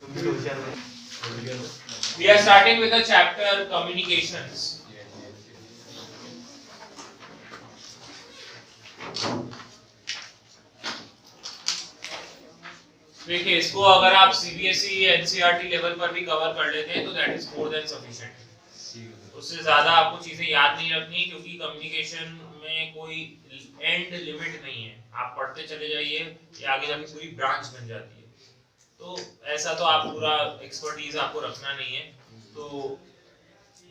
We are starting with the chapter communications. देखिए, इसको अगर आप सीबीएसई एनसीईआरटी लेवल पर भी कवर कर लेते हैं तो that is more than sufficient. उससे ज्यादा आपको चीजें याद नहीं रखनी, क्योंकि कम्युनिकेशन में कोई एंड लिमिट नहीं है। आप पढ़ते चले जाइए, ये आगे जाके पूरी ब्रांच बन जाती है। तो ऐसा तो आप पूरा एक्सपर्टीज आपको रखना नहीं है। तो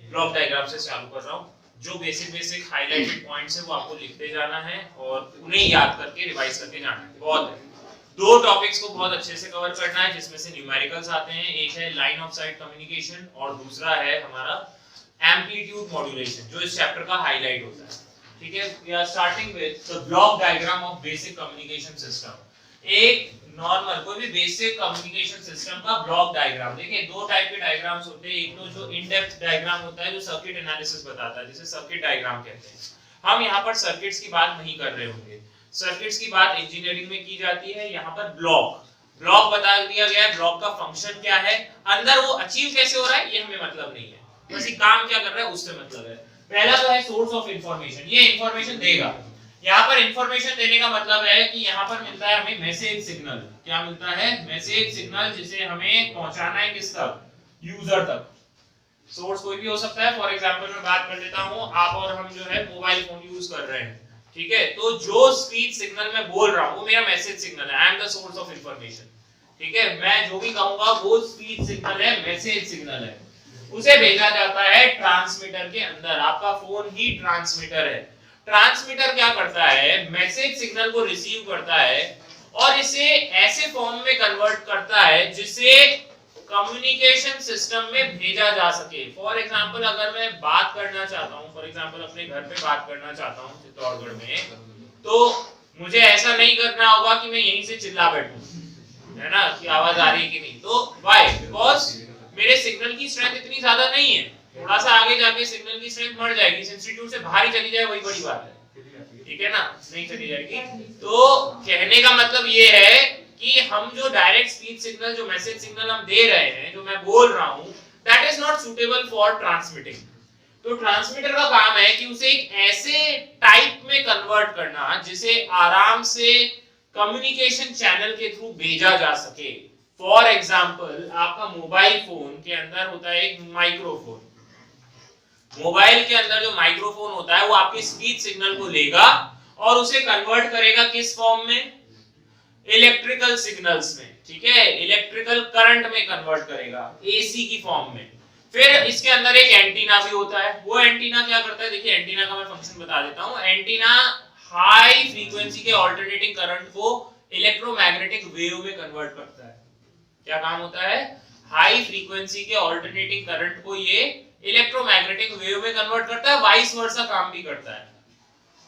ब्लॉक डायग्राम से चालू कर रहा हूँ। जो बेसिक हाईलाइटेड पॉइंट्स है वो आपको लिखते जाना है और उन्हें याद करके रिवाइज करके जाना है। बहुत है। दो टॉपिक्स को बहुत अच्छे से कवर करना है, जिसमें से न्यूमेरिकल्स आते हैं। एक है लाइन ऑफ साइट कम्युनिकेशन और दूसरा है हमारा एम्पलीट्यूड मॉड्यूलेशन, जो इस चैप्टर का हाईलाइट होता है। ठीक है, we are starting with the block diagram of basic communication system. एक नॉर्मल कोई भी बेसिक कम्युनिकेशन सिस्टम का ब्लॉक डायग्राम। देखिए, दो टाइप के डायग्राम्स होते हैं। एक तो जो इन डेप्थ डायग्राम होता है, जो सर्किट एनालिसिस बताता है, जिसे सर्किट डायग्राम कहते हैं। हम यहाँ पर सर्किट्स की बात नहीं कर रहे होंगे। सर्किट्स की बात इंजीनियरिंग में की जाती है। यहाँ पर ब्लॉक बता दिया गया है, ब्लॉक का फंक्शन क्या है, अंदर वो अचीव कैसे हो रहा है ये हमें मतलब नहीं है, बस ये काम क्या कर रहा है उससे मतलब है। पहला तो है सोर्स ऑफ इंफॉर्मेशन, ये इंफॉर्मेशन देगा। यहाँ पर इंफॉर्मेशन देने का मतलब है कि यहाँ पर मिलता है हमें मैसेज सिग्नल। क्या मिलता है? मैसेज सिग्नल, जिसे हमें पहुंचाना है किस तक? यूजर तक। सोर्स कोई भी हो सकता है। फॉर एग्जांपल मैं बात कर लेता हूँ, आप और हम जो है मोबाइल फोन यूज कर रहे हैं, ठीक है? तो जो स्पीच सिग्नल मैं बोल रहा हूँ वो मेरा मैसेज सिग्नल है। I am the source of information. ठीक है, मैं जो भी कहूंगा वो स्पीच सिग्नल है, मैसेज सिग्नल है। उसे भेजा जाता है ट्रांसमीटर के अंदर। आपका फोन ही ट्रांसमीटर है। ट्रांसमीटर क्या करता है? मैसेज सिग्नल को रिसीव करता है और इसे ऐसे फॉर्म में कन्वर्ट करता है जिसे कम्युनिकेशन सिस्टम में भेजा जा सके। फॉर एग्जांपल, अगर मैं बात करना चाहता हूँ, फॉर एग्जांपल अपने घर पे बात करना चाहता हूँ चित्तौड़गढ़ में, तो मुझे ऐसा नहीं करना होगा कि मैं यहीं से चिल्ला बैठूं, है ना, कि आवाज आ रही है कि नहीं। तो व्हाई? बिकॉज मेरे सिग्नल की स्ट्रेंथ इतनी ज्यादा नहीं है। थोड़ा सा आगे जाके सिग्नल की स्ट्रेंथ बढ़ जाएगी, इस इंस्टीट्यूट से बाहर ही चली जाए वही बड़ी बात है। ठीक है ना, नहीं चली जाएगी। तो कहने का मतलब ये है कि हम जो डायरेक्ट स्पीच सिग्नल, जो मैसेज सिग्नल हम दे रहे हैं, जो मैं बोल रहा हूं, that is not suitable for transmitting. तो ट्रांसमीटर का काम है कि उसे एक ऐसे टाइप में कन्वर्ट करना जिसे आराम से कम्युनिकेशन चैनल के थ्रू भेजा जा सके। फॉर एग्जांपल, आपका मोबाइल फोन के अंदर होता है एक माइक्रोफोन। मोबाइल के अंदर जो माइक्रोफोन होता है वो आपकी स्पीच सिग्नल को लेगा और उसे कन्वर्ट करेगा किस फॉर्म में? इलेक्ट्रिकल सिग्नल्स में। ठीक है, इलेक्ट्रिकल करंट में कन्वर्ट करेगा, एसी की फॉर्म में। फिर इसके अंदर एक एंटीना भी होता है। वो एंटीना क्या करता है? देखिए, एंटीना का मैं फंक्शन बता देता हूं। एंटीना हाई फ्रीक्वेंसी के ऑल्टरनेटिंग करंट को इलेक्ट्रोमैग्नेटिक वेव में कन्वर्ट करता है। क्या काम होता है? हाई फ्रीक्वेंसी के ऑल्टरनेटिंग करंट को ये इलेक्ट्रोमैग्नेटिक वेव में कन्वर्ट करता है, वाइस वर्सा काम भी करता है।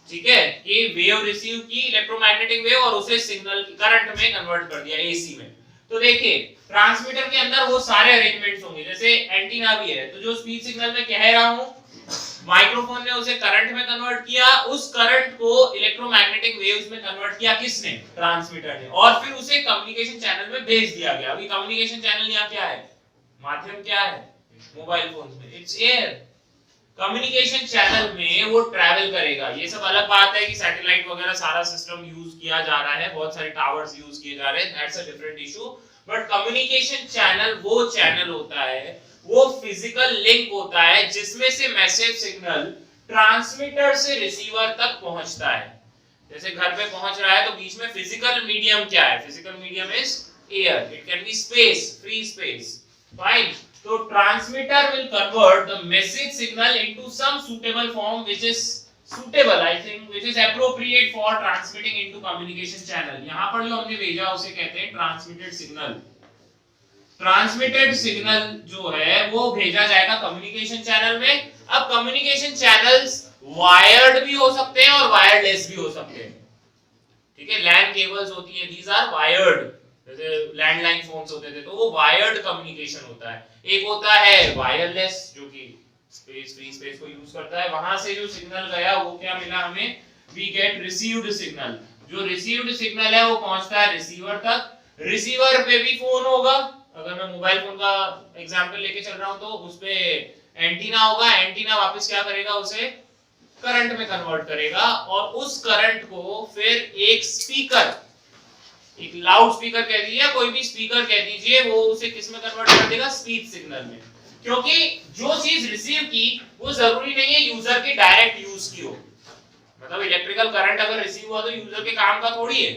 ठीक है, ये वेव रिसीव की, इलेक्ट्रोमैग्नेटिक वेव, और उसे सिग्नल करंट में कन्वर्ट कर दिया, एसी में। तो देखिए, ट्रांसमीटर के अंदर वो सारे अरेंजमेंट्स होंगे, जैसे एंटीना भी है। तो जो स्पीच सिग्नल में कह रहा हूं, माइक्रोफोन ने उसे करंट में कन्वर्ट किया, उस करंट को इलेक्ट्रोमैग्नेटिक वेव्स में कन्वर्ट किया किसने? ट्रांसमीटर ने। और फिर उसे कम्युनिकेशन चैनल में भेज दिया गया। अभी कम्युनिकेशन चैनल यहाँ क्या है? माध्यम क्या है मोबाइल फोन में? It's air. कम्युनिकेशन चैनल में वो ट्रैवल करेगा। ये सब अलग बात है कि सैटेलाइट वगैरह सारा सिस्टम यूज किया जा रहा है, बहुत सारे टावर्स यूज किए जा रहे हैं, that's a different issue. But communication channel वो चैनल होता है, वो फिजिकल लिंक होता है जिसमें से मैसेज सिग्नल ट्रांसमीटर से रिसीवर तक पहुंचता है। जैसे घर पे पहुंच रहा है तो बीच में फिजिकल मीडियम क्या है? Physical medium is air. It can be space, free space, fine. So transmitter will convert the message signal into some suitable form which is suitable, I think, which is appropriate for transmitting into communication channel. यहाँ पर जो हमने भेजा उसे कहते हैं transmitted signal. Transmitted signal जो है वो भेजा जाएगा कम्युनिकेशन चैनल में। अब कम्युनिकेशन चैनल्स वायर्ड भी हो सकते हैं और वायरलेस भी हो सकते हैं। ठीक है, लैन केबल्स होती है, these are wired। जैसे लैंडलाइन फोन्स होते थे तो वो वायर्ड कम्युनिकेशन होता है। एक होता है वायरलेस, जो कि स्पेस, फ्री स्पेस को यूज करता है। वहां से जो सिग्नल गया वो क्या मिला हमें? We get received signal. जो रिसीव्ड सिग्नल है वो पहुंचता है रिसीवर तक। रिसीवर पे भी फोन होगा, अगर मैं मोबाइल फोन का एग्जांपल लेके चल रहा हूं तो उस पे एंटीना होगा, एंटीना वापस क्या करेगा, उसे करंट में कन्वर्ट करेगा और उस करंट को फिर एक स्पीकर, एक लाउड स्पीकर कह दीजिए या कोई भी स्पीकर कह दीजिए, वो उसे किस में कन्वर्ट कर देगा, स्पीच सिग्नल में। क्योंकि जो चीज रिसीव की वो जरूरी नहीं है यूजर के डायरेक्ट यूज की हो, मतलब इलेक्ट्रिकल करंट अगर रिसीव हुआ तो यूजर के काम का थोड़ी है,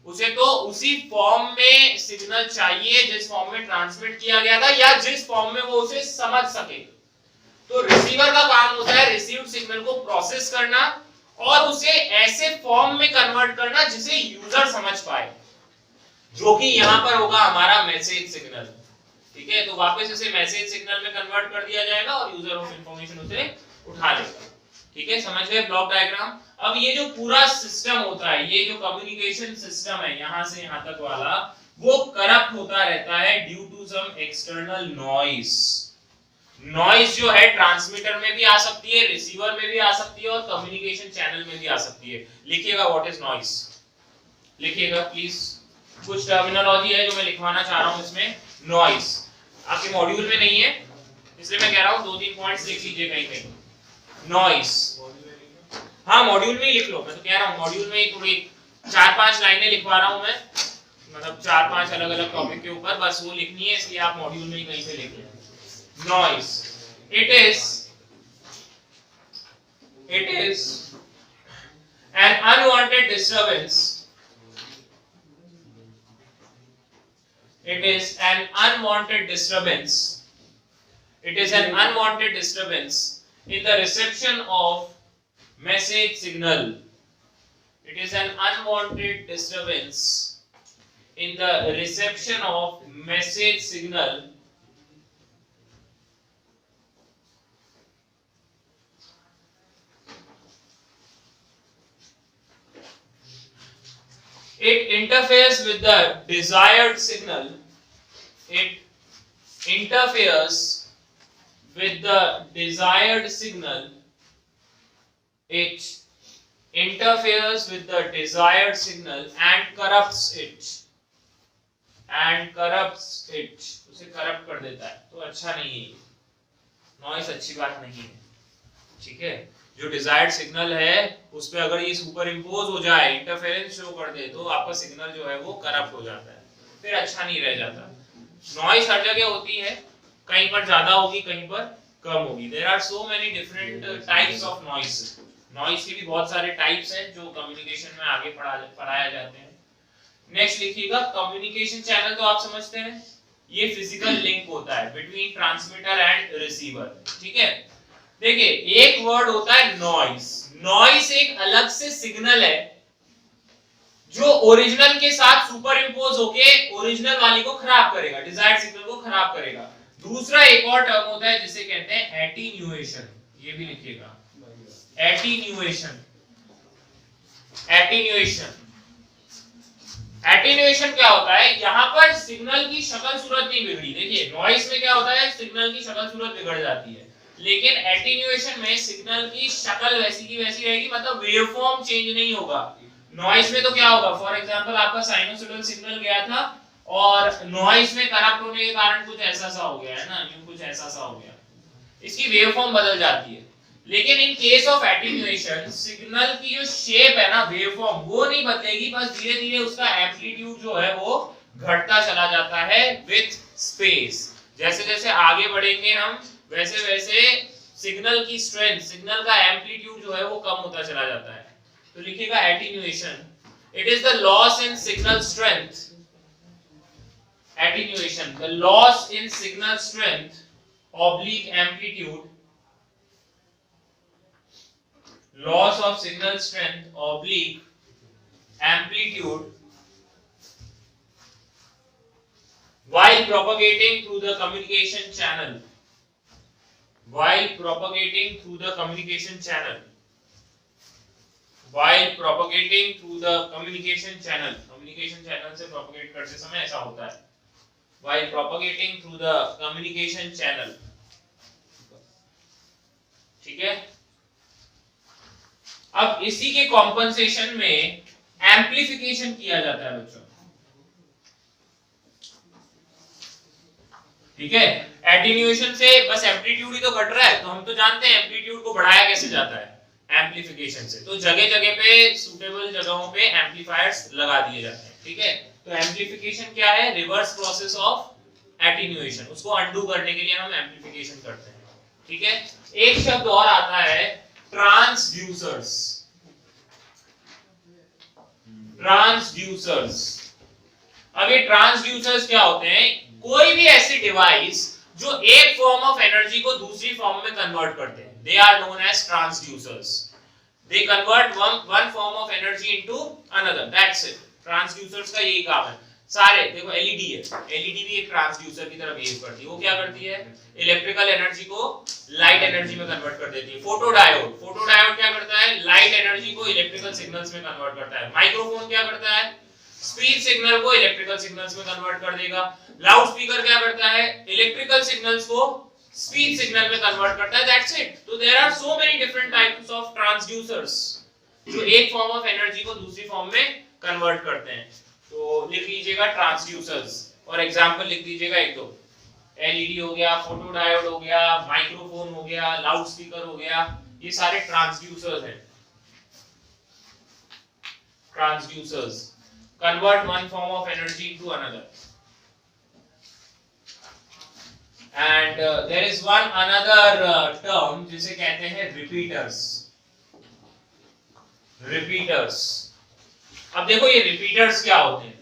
उसे तो उसी फॉर्म में सिग्नल चाहिए जिस फॉर्म में ट्रांसमिट किया गया था या जिस फॉर्म में वो उसे समझ सके। तो रिसीवर का काम होता है रिसीव्ड सिग्नल को प्रोसेस करना और उसे ऐसे फॉर्म में कन्वर्ट करना जिसे यूजर समझ पाए, जो कि यहां पर होगा हमारा मैसेज सिग्नल। ठीक है, तो वापस इसे मैसेज सिग्नल में कन्वर्ट कर दिया जाएगा और यूजर ऑफ इंफॉर्मेशन उसे उठा लेगा। ठीक है, समझ गए ब्लॉक डायग्राम। अब ये जो पूरा सिस्टम होता है, ये जो कम्युनिकेशन सिस्टम है यहां से यहां तक वाला, वो करप्ट होता रहता है due to some external noise. Noise जो है ट्रांसमीटर में भी आ सकती है, रिसीवर में भी आ सकती है और कम्युनिकेशन चैनल में भी आ सकती है। लिखिएगा व्हाट इज नॉइज, लिखिएगा प्लीज। कुछ टर्मिनोलॉजी है जो मैं लिखवाना चाह रहा हूं इसमें। नॉइज आपके मॉड्यूल में नहीं है इसलिए मैं कह रहा हूं, 2-3 पॉइंट्स लिख लीजिए कहीं कहीं। नॉइज, हाँ मॉड्यूल में ही लिख लो, मैं तो कह रहा हूं मॉड्यूल में ही थोड़ी 4-5 लाइनें लिखवा रहा हूं मैं, मतलब 4-5 अलग अलग टॉपिक के ऊपर, बस वो लिखनी है, इसलिए आप मॉड्यूल में ही कहीं पे लिख लें। Noise, it is an unwanted disturbance, it is an unwanted disturbance, it is an unwanted disturbance in the reception of message signal, it is an unwanted disturbance in the reception of message signal it interferes with the desired signal, it interferes with the desired signal, it interferes with the desired signal and corrupts it, उसे corrupt कर देता है, तो अच्छा नहीं है, noise अच्छी बात नहीं है। ठीक है, जो डिजायर्ड सिग्नल है उस पे अगर ये सुपर इंपोज हो जाए, इंटरफेरेंस शो कर दे, तो आपका सिग्नल जो है वो करप्ट हो जाता है, फिर अच्छा नहीं रह जाता। नॉइस हर जगह होती है, कहीं पर ज्यादा होगी कहीं पर कम होगी। There are so many different types of noise. Noise के भी बहुत सारे टाइप्स हैं जो कम्युनिकेशन में आगे पढ़ाया जाते हैं। नेक्स्ट लिखिएगा कम्युनिकेशन चैनल, तो आप समझते हैं ये फिजिकल लिंक होता है बिटवीन ट्रांसमीटर एंड रिसीवर। ठीक है, देखिए एक वर्ड होता है नॉइस। नॉइस एक अलग से सिग्नल है जो ओरिजिनल के साथ सुपर इंपोज होके ओरिजिनल वाली को खराब करेगा, डिजायर्ड सिग्नल को खराब करेगा। दूसरा एक और टर्म होता है जिसे कहते हैं एटीन्यूएशन, ये भी लिखिएगा एटीन्यूएशन। एटीन्यूएशन, एटीन्यूएशन क्या होता है, यहां पर सिग्नल की शक्ल सूरत नहीं बिगड़ी। देखिए नॉइस में क्या होता है, सिग्नल की शक्ल सूरत बिगड़ जाती है, लेकिन एटीन्यूएशन में सिग्नल की शक्ल वैसी की वैसी रहेगी, मतलब वेवफॉर्म चेंज नहीं होगा। नॉइस में तो क्या होगा, फॉर एग्जांपल आपका साइनोसॉइडल सिग्नल गया था और नॉइस में करप्ट होने के कारण कुछ ऐसा सा हो गया है ना, यूं कुछ ऐसा सा हो गया, इसकी वेवफॉर्म बदल जाती है। लेकिन in case of attenuation signal की जो शेप है ना, वेवफॉर्म, वो नहीं बदलेगी, बस धीरे धीरे उसका एम्पलीट्यूड जो है वो घटता चला जाता है विथ स्पेस। जैसे जैसे आगे बढ़ेंगे हम वैसे वैसे सिग्नल की स्ट्रेंथ, सिग्नल का एम्पलीट्यूड जो है वो कम होता चला जाता है। तो लिखिएगा attenuation, it is the loss in signal strength. Attenuation, the loss in signal strength oblique amplitude, loss of signal strength oblique amplitude while propagating through the communication channel, while propagating through the communication channel, while propagating through the communication channel, communication channel से propagate करते समय ऐसा होता है, while propagating through the communication channel। ठीक है, अब इसी के कॉम्पनसेशन में एम्प्लीफिकेशन किया जाता है बच्चों। ठीक है। एटीन्यूएशन से बस एम्पलीट्यूड ही तो घट रहा है, तो हम तो जानते हैं एम्पलीट्यूड को बढ़ाया कैसे जाता है, एम्पलीफिकेशन से। तो जगह जगह पे सूटेबल जगहों पे एम्पलीफायर्स लगा दिए जाते हैं, ठीक है। तो एम्पलीफिकेशन क्या है, रिवर्स प्रोसेस ऑफ एटीन्यूएशन, उसको अनडू करने के लिए हम एम्पलीफिकेशन करते हैं, ठीक है। एक शब्द और आता है ट्रांसड्यूसर्स। ट्रांसड्यूसर्स, अब ये ट्रांसड्यूसर्स क्या होते हैं, कोई भी ऐसी डिवाइस जो एक फॉर्म ऑफ एनर्जी को दूसरी फॉर्म में कन्वर्ट करते हैं, they are known as transducers. They convert one form of energy into another, that's it. Transducers का यही काम है सारे। देखो एलईडी है, एलईडी भी एक ट्रांसड्यूसर की तरह बिहेव करती है। वो क्या करती है, इलेक्ट्रिकल एनर्जी को लाइट एनर्जी में कन्वर्ट कर देती है। फोटोडायोड, फोटोडायोड क्या करता है, लाइट एनर्जी को इलेक्ट्रिकल सिग्नल्स में कन्वर्ट करता है। माइक्रोफोन क्या करता है, स्पीच सिग्नल को इलेक्ट्रिकल सिग्नल्स में कन्वर्ट कर देगा। लाउड स्पीकर क्या करता है, इलेक्ट्रिकल सिग्नल्स को स्पीच सिग्नल में कन्वर्ट करता है, दैट्स इट। तो there are so many different types of transducers जो एक फॉर्म ऑफ एनर्जी को दूसरी फॉर्म में कन्वर्ट करते हैं। तो लिख लीजिएगा ट्रांसड्यूसर्स, और एग्जांपल लिख लीजिएगा एक दो। एलईडी हो गया, फोटोडायोड हो गया, माइक्रोफोन हो गया, लाउड स्पीकर हो गया, ये सारे ट्रांसड्यूसर्स हैं। Transducers convert one form of energy into another. And there is one another term जिसे कहते हैं repeaters. Repeaters. अब देखो ये repeaters क्या होते हैं,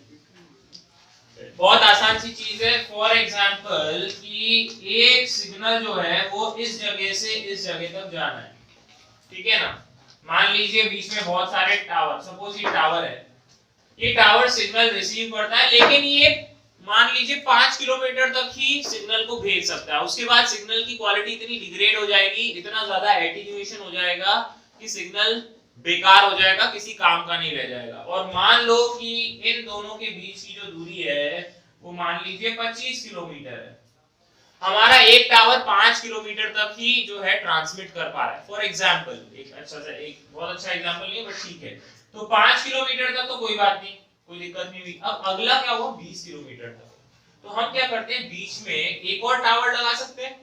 बहुत आसान सी चीज है। फॉर एग्जाम्पल कि एक सिग्नल जो है वो इस जगह से इस जगह तक जाना है, ठीक है ना। मान लीजिए बीच में बहुत सारे टावर, सपोज ये टावर है, ये टावर सिग्नल रिसीव करता है, लेकिन ये मान लीजिए 5 किलोमीटर तक ही सिग्नल को भेज सकता है। उसके बाद सिग्नल की क्वालिटी इतनी डिग्रेड हो जाएगी, इतना ज्यादा एटीन्यूएशन हो जाएगा कि सिग्नल बेकार हो जाएगा, किसी काम का नहीं रह जाएगा। और मान लो कि इन दोनों के बीच की जो दूरी है वो मान लीजिए 25 किलोमीटर है। हमारा एक टावर 5 किलोमीटर तक ही जो है ट्रांसमिट कर पा रहा है। फॉर एग्जाम्पल, एक बहुत अच्छा एग्जाम्पल नहीं बट ठीक है, तो 5 किलोमीटर तक तो कोई बात नहीं, कोई दिक्कत नहीं हुई। अब अगला क्या हुआ, 20 किलोमीटर तक। तो हम क्या करते हैं, बीच में एक और टावर लगा सकते हैं,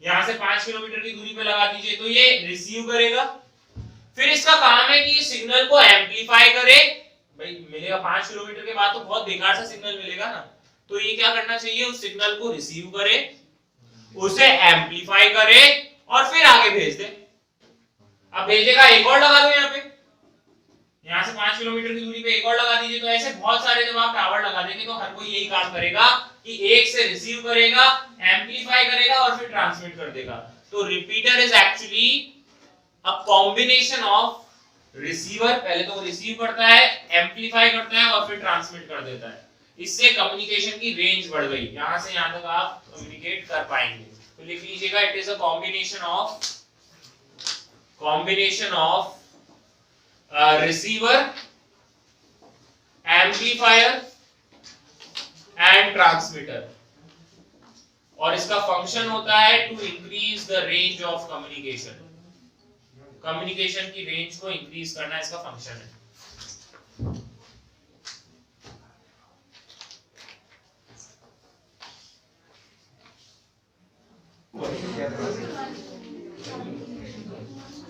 यहां से 5 किलोमीटर की दूरी पे लगा दीजिए, तो ये रिसीव करेगा। फिर इसका काम है कि ये सिग्नल को एम्पलीफाई करे। भाई मिलेगा 5 किलोमीटर के बाद तो बहुत बेकार सा सिग्नल मिलेगा ना, तो ये क्या करना चाहिए, उस सिग्नल को रिसीव करे, उसे एम्पलीफाई करे और फिर आगे भेज दे। अब भेजेगा, एक और लगा दो यहाँ पे, यहाँ से 5 किलोमीटर की दूरी पे एक और लगा दीजिए। तो ऐसे बहुत सारे जब आप टावर लगा देंगे तो हर कोई यही काम करेगा कि एक से रिसीव करेगा, एम्पलीफाई करेगा और फिर ट्रांसमिट कर देगा। तो repeater is actually a combination of receiver, पहले तो वो रिसीव करता है, एम्पलीफाई करता है और फिर ट्रांसमिट कर देता है। इससे कम्युनिकेशन की रेंज बढ़ गई, यहां से यहां तक आप कम्युनिकेट कर पाएंगे। तो लिख लीजिएगा, it is a combination of receiver, amplifier and transmitter, और इसका फंक्शन होता है to increase the range of communication. Communication की रेंज को इंक्रीज करना इसका फंक्शन है।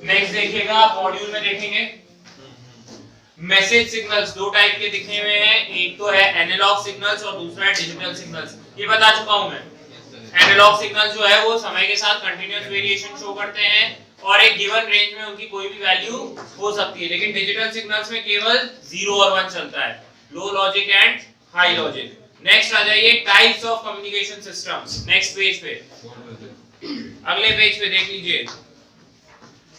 नेक्स्ट देखिएगा, मॉड्यूल में देखेंगे मैसेज सिग्नल्स। दो टाइप के दिखे हुए हैं, एक तो है एनालॉग सिग्नल्स और दूसरा है डिजिटल सिग्नल्स। ये बता चुका हूं मैं। एनालॉग सिग्नल्स जो है वो समय के साथ कंटीन्यूअस वेरिएशन शो करते हैं और एक गिवन रेंज में उनकी कोई भी वैल्यू हो सकती है, लेकिन डिजिटल सिग्नल्स में केवल 0 और 1 चलता है, low logic and high logic. Next आ जाइए, types of communication systems. Next page पे, अगले पेज पे देख लीजिए,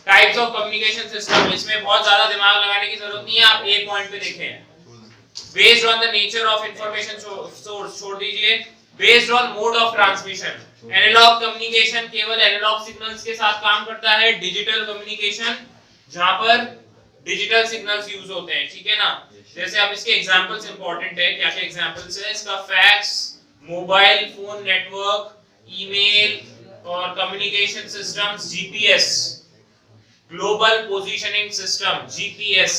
टाइप्स ऑफ कम्युनिकेशन सिस्टम। इसमें बहुत ज्यादा दिमाग लगाने की जरूरत नहीं है, आप एक पॉइंट पे देखें। Based on the nature of information source छोड़ दीजिए, based on mode of transmission. Analog communication केवल एनालॉग सिग्नल्स के साथ काम करता है, डिजिटल कम्युनिकेशन जहां पर डिजिटल सिग्नल्स यूज होते हैं, ठीक है ना। जैसे अब इसके एग्जांपल्स इंपॉर्टेंट है, क्या क्या एग्जांपल्स है इसका, fax, mobile phone network, email और communication systems, GPS, global positioning system GPS,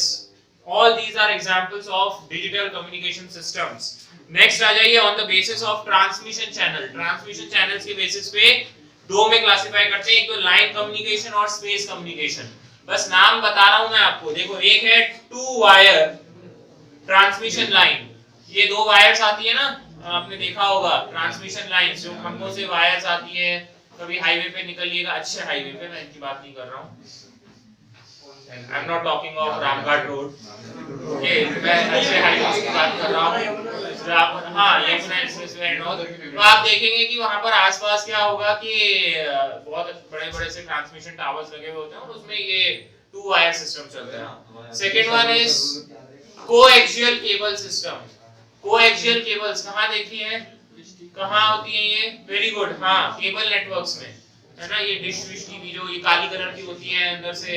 All these are examples of digital communication systems. Next आ जाइए on the basis of transmission channel. Transmission channels के basis पे दो में classify करते हैं, एक तो लाइन कम्युनिकेशन और स्पेस कम्युनिकेशन. बस नाम बता रहा हूं मैं आपको. देखो एक है टू वायर ट्रांसमिशन लाइन. ये दो वायर्स आती है ना, आपने देखा होगा ट्रांसमिशन लाइंस जो खंभों से वायर्स आती है. कभी हाईवे पे निकलिएगा, अच्छे हाईवे पे, मैं इनकी बात नहीं कर रहा हूँ. I'm not talking of Ramghat road. Okay, मैं अच्छे हाईवे की बात कर रहा हूँ. हाँ, यमुना एक्सप्रेसवे एंड ऑल. तो आप देखेंगे कि वहाँ पर आसपास क्या होगा कि बहुत बड़े-बड़े से ट्रांसमिशन टावर्स लगे हुए होते हैं और उसमें ये टू वायर सिस्टम चलता है. Second one is coaxial cable system. Coaxial cables कहाँ देखी है, कहाँ होती है ये? Very good. हाँ, केबल नेटवर्क्स में है ना. ये डिश विश टीवी जो ये काली कलर की होती है, अंदर से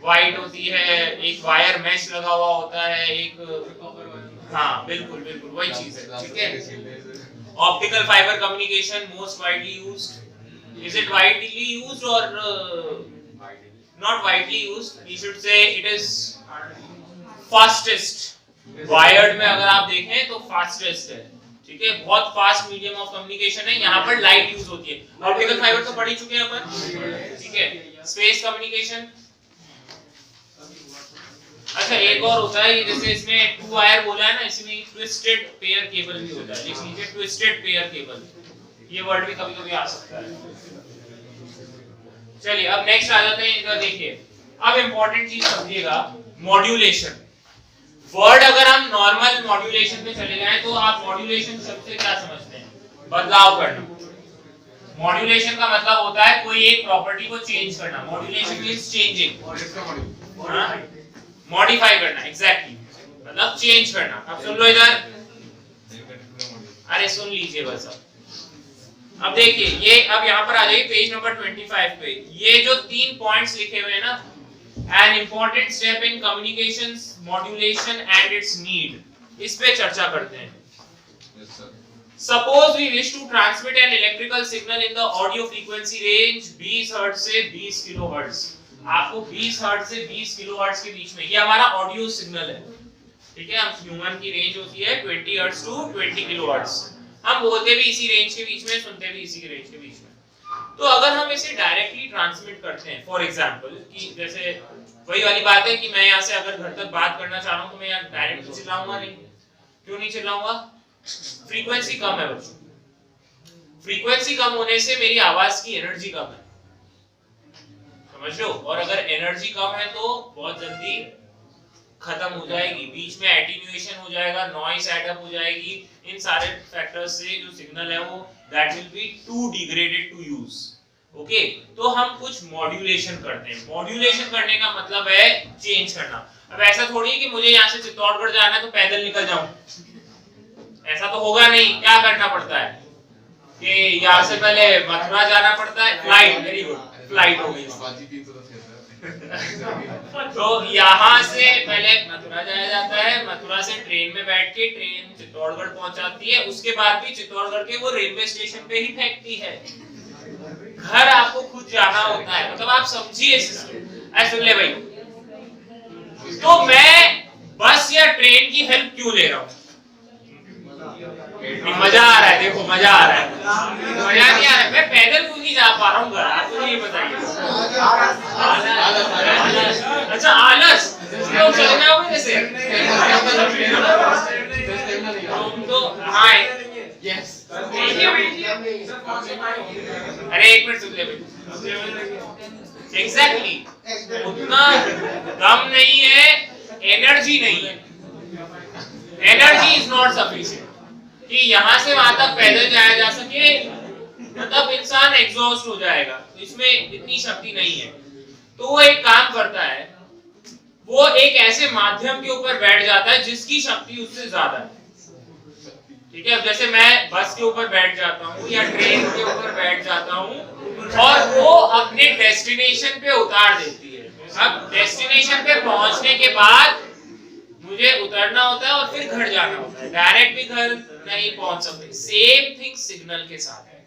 व्हाइट होती है, एक वायर मैश लगा हुआ होता है, एक. हाँ बिल्कुल बिल्कुल वही चीज है. ठीक है. Optical fibre communication most widely used. Is it widely used और not widely used? We should say it is fastest. Wired में अगर आप देखें तो फास्टेस्ट है. ठीक है, बहुत फास्ट मीडियम ऑफ कम्युनिकेशन है. यहाँ पर लाइट यूज होती है. ऑप्टिकल फाइबर तो पढ़ ही चुके हैं अपन. ठीक है. Space communication. अच्छा एक और होता है, जैसे इसमें टू वायर बोला है ना, इसमें ट्विस्टेड पेयर केबल भी होता है. लिख लीजिए ट्विस्टेड पेयर केबल. ये वर्ड भी कभी-कभी आ सकता है. चलिए अब नेक्स्ट आ जाते हैं. इधर देखिए, अब इंपॉर्टेंट चीज समझिएगा, मॉड्यूलेशन. वर्ड अगर हम नॉर्मल मॉड्यूलेशन पे चले जाएं तो आप मॉड्यूलेशन शब्द से क्या समझते हैं? बदलाव करना. मॉड्यूलेशन का मतलब होता है कोई एक प्रॉपर्टी को चेंज करना. मॉड्यूलेशन मींस चेंजिंग, मॉडिफाई करना. एग्जैक्टली, मतलब चेंज करना. अब सुन लो इधर, अरे सुन लीजिए बस. अब देखिए ये, अब यहाँ पर आ जाइए पेज नंबर 25 पे. ये जो 3 पॉइंट्स लिखे हुए हैं ना, an important step in communications modulation and its need, इस पे चर्चा करते हैं. yes sir. Suppose we wish to transmit an electrical signal in the audio frequency range 20 hertz से 20 किलोहर्ट्ज. आपको 20 हर्ट्ज से 20 किलोहर्ट्ज के बीच में, ये हमारा ऑडियो सिग्नल है. ठीक है, हम ह्यूमन की रेंज होती है 20 हर्ट्ज टू 20 किलोहर्ट्ज. हम बोलते भी इसी रेंज के बीच में, सुनते भी इसी रेंज के बीच में. तो अगर हम इसे डायरेक्टली ट्रांसमिट करते हैं, फॉर एग्जांपल कि जैसे वही वाली बात है कि मैं यहाँ से अगर घर तक बात करना चाह रहा हूँ तो मैं यहाँ डायरेक्ट तो चिल्लाऊंगा नहीं. क्यों नहीं चिल्लाऊंगा? फ्रीक्वेंसी कम है बच्चों. फ्रीक्वेंसी कम होने से मेरी आवाज की एनर्जी कम है, समझ लो. और अगर एनर्जी कम है तो बहुत जल्दी खत्म हो जाएगी. बीच में एटीन्यूएशन हो जाएगा, नॉइस एडअप हो जाएगी. इन सारे फैक्टर्स से जो सिग्नल है वो that will be to degraded to use. Okay, तो हम कुछ मॉड्यूलेशन करते हैं. मॉड्यूलेशन करने का मतलब है चेंज करना. अब ऐसा थोड़ी है कि मुझे यहाँ से चित्तौड़गढ़ जाना है तो पैदल निकल जाऊं. ऐसा तो होगा नहीं. क्या करना पड़ता है कि यहाँ से पहले मथुरा जाना पड़ता है. फ्लाइट, वेरी गुड, फ्लाइट हो गई. तो यहाँ से पहले मथुरा जाया जाता है. मथुरा से ट्रेन में बैठ के ट्रेन चित्तौड़गढ़ पहुंचाती है. उसके बाद भी चित्तौड़गढ़ के वो रेलवे स्टेशन पे ही फेंकती है. घर आपको खुद जाना होता है. मतलब आप समझिए सिस्टम. ऐसे सुन ले भाई, तो मैं बस या ट्रेन की हेल्प क्यों ले रहा हूँ? मजा आ रहा है. देखो मजा आ रहा है. मजा नहीं आ रहा है. मैं पैदल क्यों नहीं जा पा रहा हूँ घर? आपको ये बताइए. अच्छा आलस, लोग चले जाओगे जैसे. तो हाँ यस. अरे एक मिनट सुन ले भाई. एग्जैक्टली, उतना दम नहीं है, एनर्जी नहीं है. एनर्जी इज नॉट सफिशिएंट कि यहाँ से वहां तक पैदल जाया जा सके. मतलब इंसान एग्जॉस्ट हो जाएगा. इसमें इतनी शक्ति नहीं है. तो वो एक काम करता है, वो एक ऐसे माध्यम के ऊपर बैठ जाता है जिसकी शक्ति उससे ज्यादा है. ठीक है, अब जैसे मैं बस के ऊपर बैठ जाता हूँ या ट्रेन के ऊपर बैठ जाता हूँ और वो अपने डेस्टिनेशन पे उतार देती है. अब डेस्टिनेशन पे पहुंचने के बाद मुझे उतरना होता है और फिर घर जाना होता है. डायरेक्ट भी घर नहीं पहुंच सकते. सेम थिंग सिग्नल के साथ है.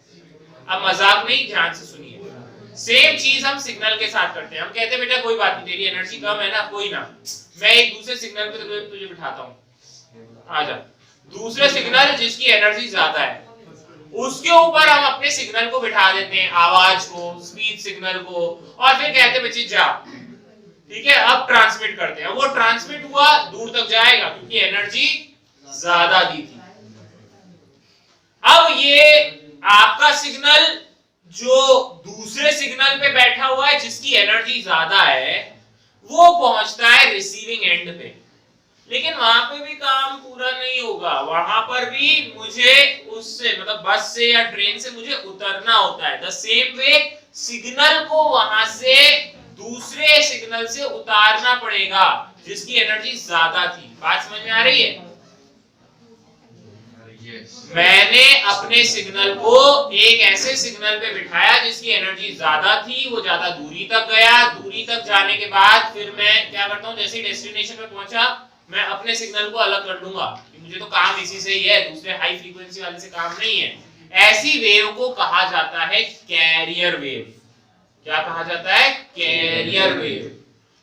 अब मजाक नहीं, ध्यान से सुनिए. सेम चीज हम सिग्नल के साथ करते हैं। हम कहते हैं बेटा कोई बात नहीं, तेरी एनर्जी कम है ना, कोई ना, मैं एक दूसरे सिग्नल पे तुझे बिठाता हूँ, आजा। दूसरे सिग्नल जिसकी एनर्जी ज्यादा है उसके ऊपर हम अपने सिग्नल को बिठा देते हैं, आवाज को, स्पीच सिग्नल को, और फिर कहते हैं बच्चे जा, ठीक है, अब ट्रांसमिट करते हैं। वो ट्रांसमिट हुआ, दूर तक जाएगा क्योंकि एनर्जी ज्यादा दी थी। अब ये आपका सिग्नल जो दूसरे सिग्नल पे बैठा हुआ है जिसकी एनर्जी ज्यादा है, वो पहुंचता है रिसीविंग एंड पे, लेकिन वहां पे भी काम पूरा नहीं होगा। वहां पर भी मुझे उससे मतलब बस से या ट्रेन से मुझे उतरना होता है। द सेम वे सिग्नल को वहां से दूसरे सिग्नल से उतारना पड़ेगा जिसकी एनर्जी ज्यादा थी। बात समझ में आ रही है? मैंने अपने सिग्नल को एक ऐसे सिग्नल पे बिठाया जिसकी एनर्जी ज्यादा थी, वो ज्यादा दूरी तक गया। दूरी तक जाने के बाद फिर मैं क्या करता हूँ, जैसे डेस्टिनेशन पे पहुंचा मैं अपने सिग्नल को अलग कर लूंगा कि मुझे तो काम इसी से ही है, दूसरे हाई फ्रीक्वेंसी वाले से काम नहीं है। ऐसी वेव को कहा जाता है कैरियर वेव। क्या कहा जाता है? Carrier wave.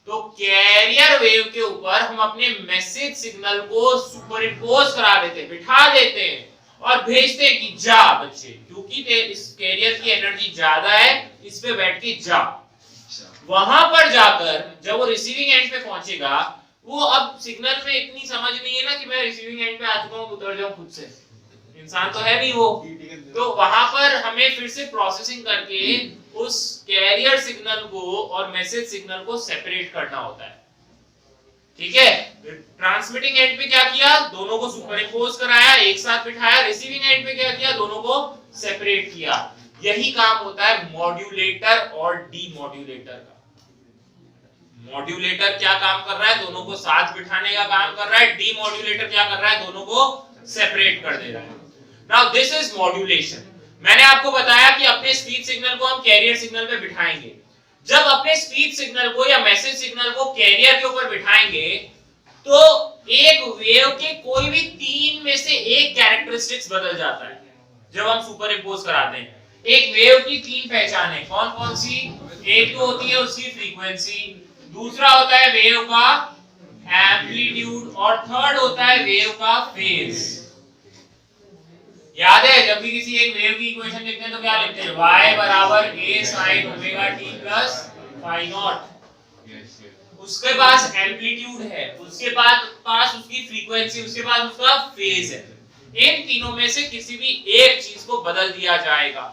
तो कैरियर वेव के ऊपर हम अपने मैसेज सिग्नल को सुपरइम्पोज करा देते हैं, बिठा देते हैं और भेजते हैं कि जा बच्चे, क्योंकि इस कैरियर की एनर्जी ज्यादा है, इस पे बैठ के जा। वहां पर जाकर जब वो रिसीविंग एंड पे पहुंचेगा, वो अब सिग्नल में इतनी समझ नहीं है ना कि मैं रिसीविंग एंड पे आ चुका हूं, उतर जाऊं खुद से, इंसान तो है नहीं वो। तो वहां पर हमें फिर से प्रोसेसिंग करके उस कैरियर सिग्नल को और मैसेज सिग्नल को सेपरेट करना होता है, ठीक है। ट्रांसमिटिंग एंड पे क्या किया, दोनों को सुपरइम्पोज कराया, एक साथ बिठाया। रिसीविंग एंड पे क्या किया, दोनों को सेपरेट किया। यही काम होता है मॉड्यूलेटर और डीमॉड्यूलेटर का। मॉड्यूलेटर क्या काम कर रहा है, दोनों को साथ बिठाने का काम कर रहा है। डीमॉड्यूलेटर क्या कर रहा है, दोनों को सेपरेट कर दे रहा है। Now this is modulation. मैंने आपको बताया कि अपने स्पीच सिग्नल को हम कैरियर सिग्नल पे बिठाएंगे। जब अपने स्पीच सिग्नल को या मैसेज सिग्नल को कैरियर के ऊपर बिठाएंगे तो एक वेव के कोई भी तीन में से एक कैरेक्टरिस्टिक्स बदल जाता है। जब हम सुपर इम्पोज कराते हैं, एक वेव की तीन पहचानें, कौन कौन सी? एक तो होती है उसकी फ्रीक्वेंसी, दूसरा होता है वेव का एम्पलीट्यूड, और थर्ड होता है वेव का फेज। याद है, जब भी किसी एक वेव की इक्वेशन लिखते हैं तो क्या लिखते हैं? y बराबर a sin omega t plus phi nought. उसके पास एम्पलीट्यूड है, उसके पास उसकी फ्रीक्वेंसी, उसके पास उसका फेज है। इन तीनों में से किसी भी एक चीज को बदल दिया जाएगा,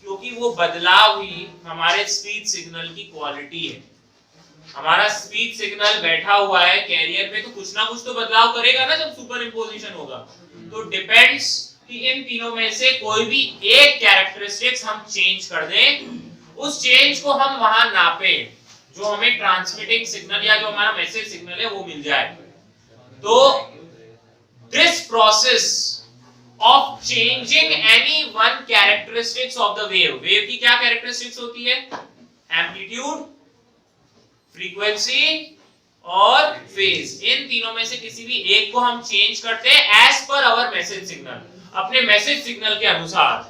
क्योंकि वो बदलाव ही हमारे स्पीच सिग्नल की क्वालिटी है। हमारा स्पीच सिग्नल बैठा हुआ है कैरियर पे, तो कुछ ना कुछ तो बदलाव करेगा ना जब सुपर इम्पोजिशन होगा। तो डिपेंड्स कि इन तीनों में से कोई भी एक कैरेक्टरिस्टिक्स हम चेंज कर दें, उस चेंज को हम वहां नापें, जो हमें ट्रांसमिटिंग सिग्नल या जो हमारा मैसेज सिग्नल है वो मिल जाए। तो this process of changing any one characteristics of the wave, wave की क्या कैरेक्टरिस्टिक्स होती है? एम्पलीट्यूड, फ्रीक्वेंसी और फेज। इन तीनों में से किसी भी एक को हम चेंज करते हैं as per our message signal, अपने मैसेज सिग्नल के अनुसार,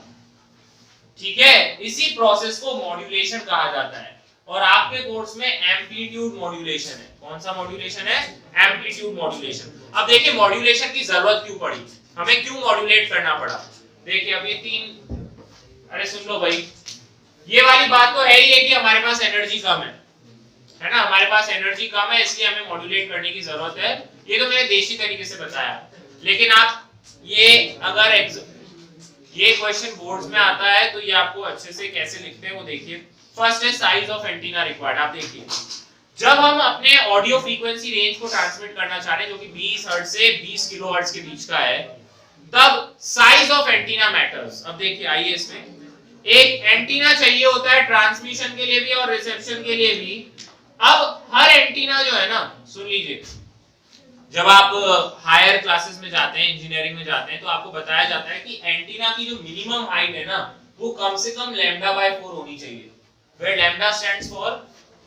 ठीक है। इसी प्रोसेस को मॉड्यूलेशन कहा जाता है। और आपके कोर्स में एम्पलीट्यूड मॉड्यूलेशन है। कौन सा मॉड्यूलेशन है? Amplitude modulation. अब देखिए मॉड्यूलेशन की जरूरत क्यों पड़ी, हमें क्यों मॉड्यूलेट करना पड़ा। देखिए अब ये तीन, अरे सुन लो भाई, ये वाली बात तो है ही है कि हमारे पास एनर्जी कम है ना, हमारे पास एनर्जी कम है इसलिए हमें मॉड्यूलेट करने की जरूरत है। ये तो मैंने देशी तरीके से बताया, लेकिन आप ये अगर ये क्वेश्चन बोर्ड्स में आता है तो ये आपको अच्छे से कैसे लिखते हैं वो देखिए। फर्स्ट है साइज ऑफ एंटीना रिक्वायर्ड। आप देखिए जब हम अपने ऑडियो फ्रीक्वेंसी रेंज को ट्रांसमिट करना चाह रहे हैं जो कि 20 हर्ट्ज से 20 किलोहर्ट्ज के बीच का है, तब साइज ऑफ एंटीना मैटर्स। अब देखिए आइए, इसमें एक एंटीना चाहिए होता है ट्रांसमिशन के लिए भी और रिसेप्शन के लिए भी। अब हर एंटीना जो है ना, सुन लीजिए, जब आप हायर क्लासेस में जाते हैं, इंजीनियरिंग में जाते हैं, तो आपको बताया जाता है कि एंटीना की जो मिनिमम हाइट है ना, वो कम से कम λ/4 होनी चाहिए, where λ stands for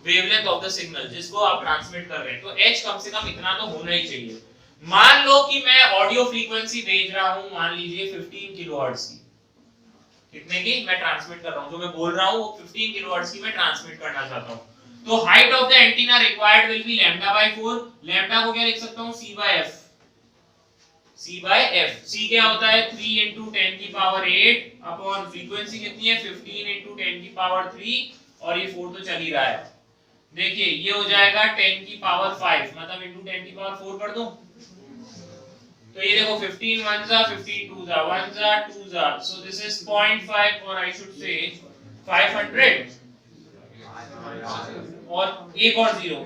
wavelength of the signal, जिसको आप ट्रांसमिट कर रहे हैं। तो h कम से कम इतना तो होना ही चाहिए। मान लो कि मैं ऑडियो फ्रीक्वेंसी भेज रहा हूं, मान लीजिए 15 किलोहर्ट्ज की, कितने की मैं ट्रांसमिट कर रहा हूँ, जो मैं बोल रहा हूँ वो 15 किलोहर्ट्ज की मैं ट्रांसमिट करना चाहता हूँ। तो height of the antenna required will be lambda by 4। Lambda को क्या लिख सकता हूँ, c by f। c by f, c क्या होता है 3 into 10 की पावर 8 अपॉन फ्रीक्वेंसी कितनी है 15 into 10 की पावर 3 और ये 4 तो चल ही रहा है। देखिए ये हो जाएगा 10 की पावर 5 मतलब into 10 की पावर 4 कर दूं, तो ये देखो 15 1 जा 15 2 जा 1 जा 2 जा, so this is 0.5 or I should say 500 और एक और 0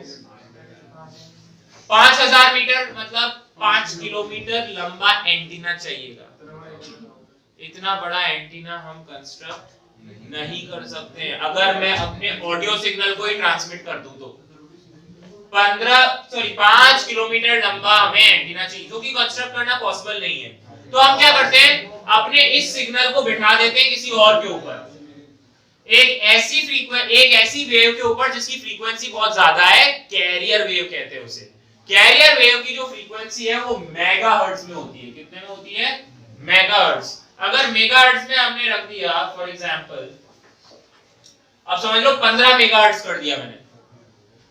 5000 मीटर मतलब 5 किलोमीटर लंबा एंटीना चाहिएगा। इतना बड़ा एंटीना हम कंस्ट्रक्ट नहीं कर सकते हैं अगर मैं अपने ऑडियो सिग्नल को ही ट्रांसमिट कर दूं तो 5 किलोमीटर लंबा हमें एंटीना चाहिए, जो कि कंस्ट्रक्ट करना पॉसिबल नहीं है। तो हम क्या करते हैं, अपने इस सिग्नल को बिठा देते हैं किसी और के ऊपर, एक ऐसी वेव के ऊपर जिसकी फ्रीक्वेंसी बहुत ज्यादा है, कैरियर वेव कहते हैं उसे। कैरियर वेव की जो फ्रीक्वेंसी है वो मेगाहर्ट्ज में होती है। कितने में होती है, मेगाहर्ट्ज। अगर मेगाहर्ट्ज में हमने रख दिया फॉर एग्जांपल, अब समझ लो 15 मेगाहर्ट्ज कर दिया मैंने,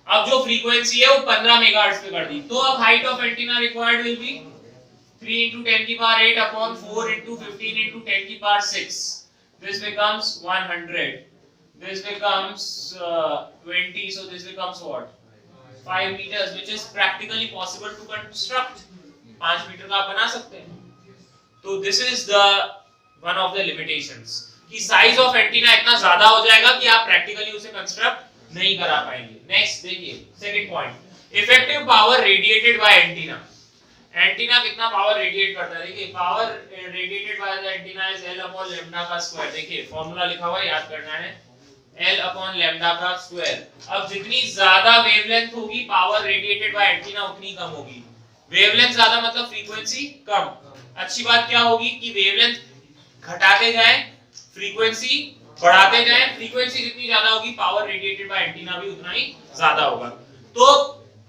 अब जो फ्रीक्वेंसी है वो 15 मेगाहर्ट्ज पे कर दी, तो अब height of antenna required will B 3 into 10 की पावर 8 upon 4 into 15 into 10 की power 6. This becomes 100. This becomes 20. So this becomes what? 5 meters, which is practically possible to construct. 5 metre का आप बना सकते हैं। तो this is the one of the limitations कि size of antenna इतना ज्यादा हो जाएगा कि आप प्रैक्टिकली उसे कंस्ट्रक्ट नहीं करा पाएंगे। नेक्स्ट देखिए second point, effective power radiated by antenna. Antenna कितना पावर रेडिएट करता है, देखिए power radiated by the antenna is L upon lambda का स्क्वायर। देखिए फार्मूला लिखा हुआ है, याद करना है, L अपॉन लैम्डा का स्क्वायर। अब जितनी ज्यादा वेवलेंथ होगी पावर रेडिएटेड बाय एंटीना उतनी कम होगी। वेवलेंथ ज्यादा मतलब फ्रीक्वेंसी कम। अच्छी बात क्या होगी कि वेवलेंथ घटाते जाएं, फ्रीक्वेंसी बढ़ाते जाएं, फ्रीक्वेंसी जितनी ज्यादा होगी पावर रेडिएटेड बाय एंटीना भी उतना ही ज्यादा होगा। तो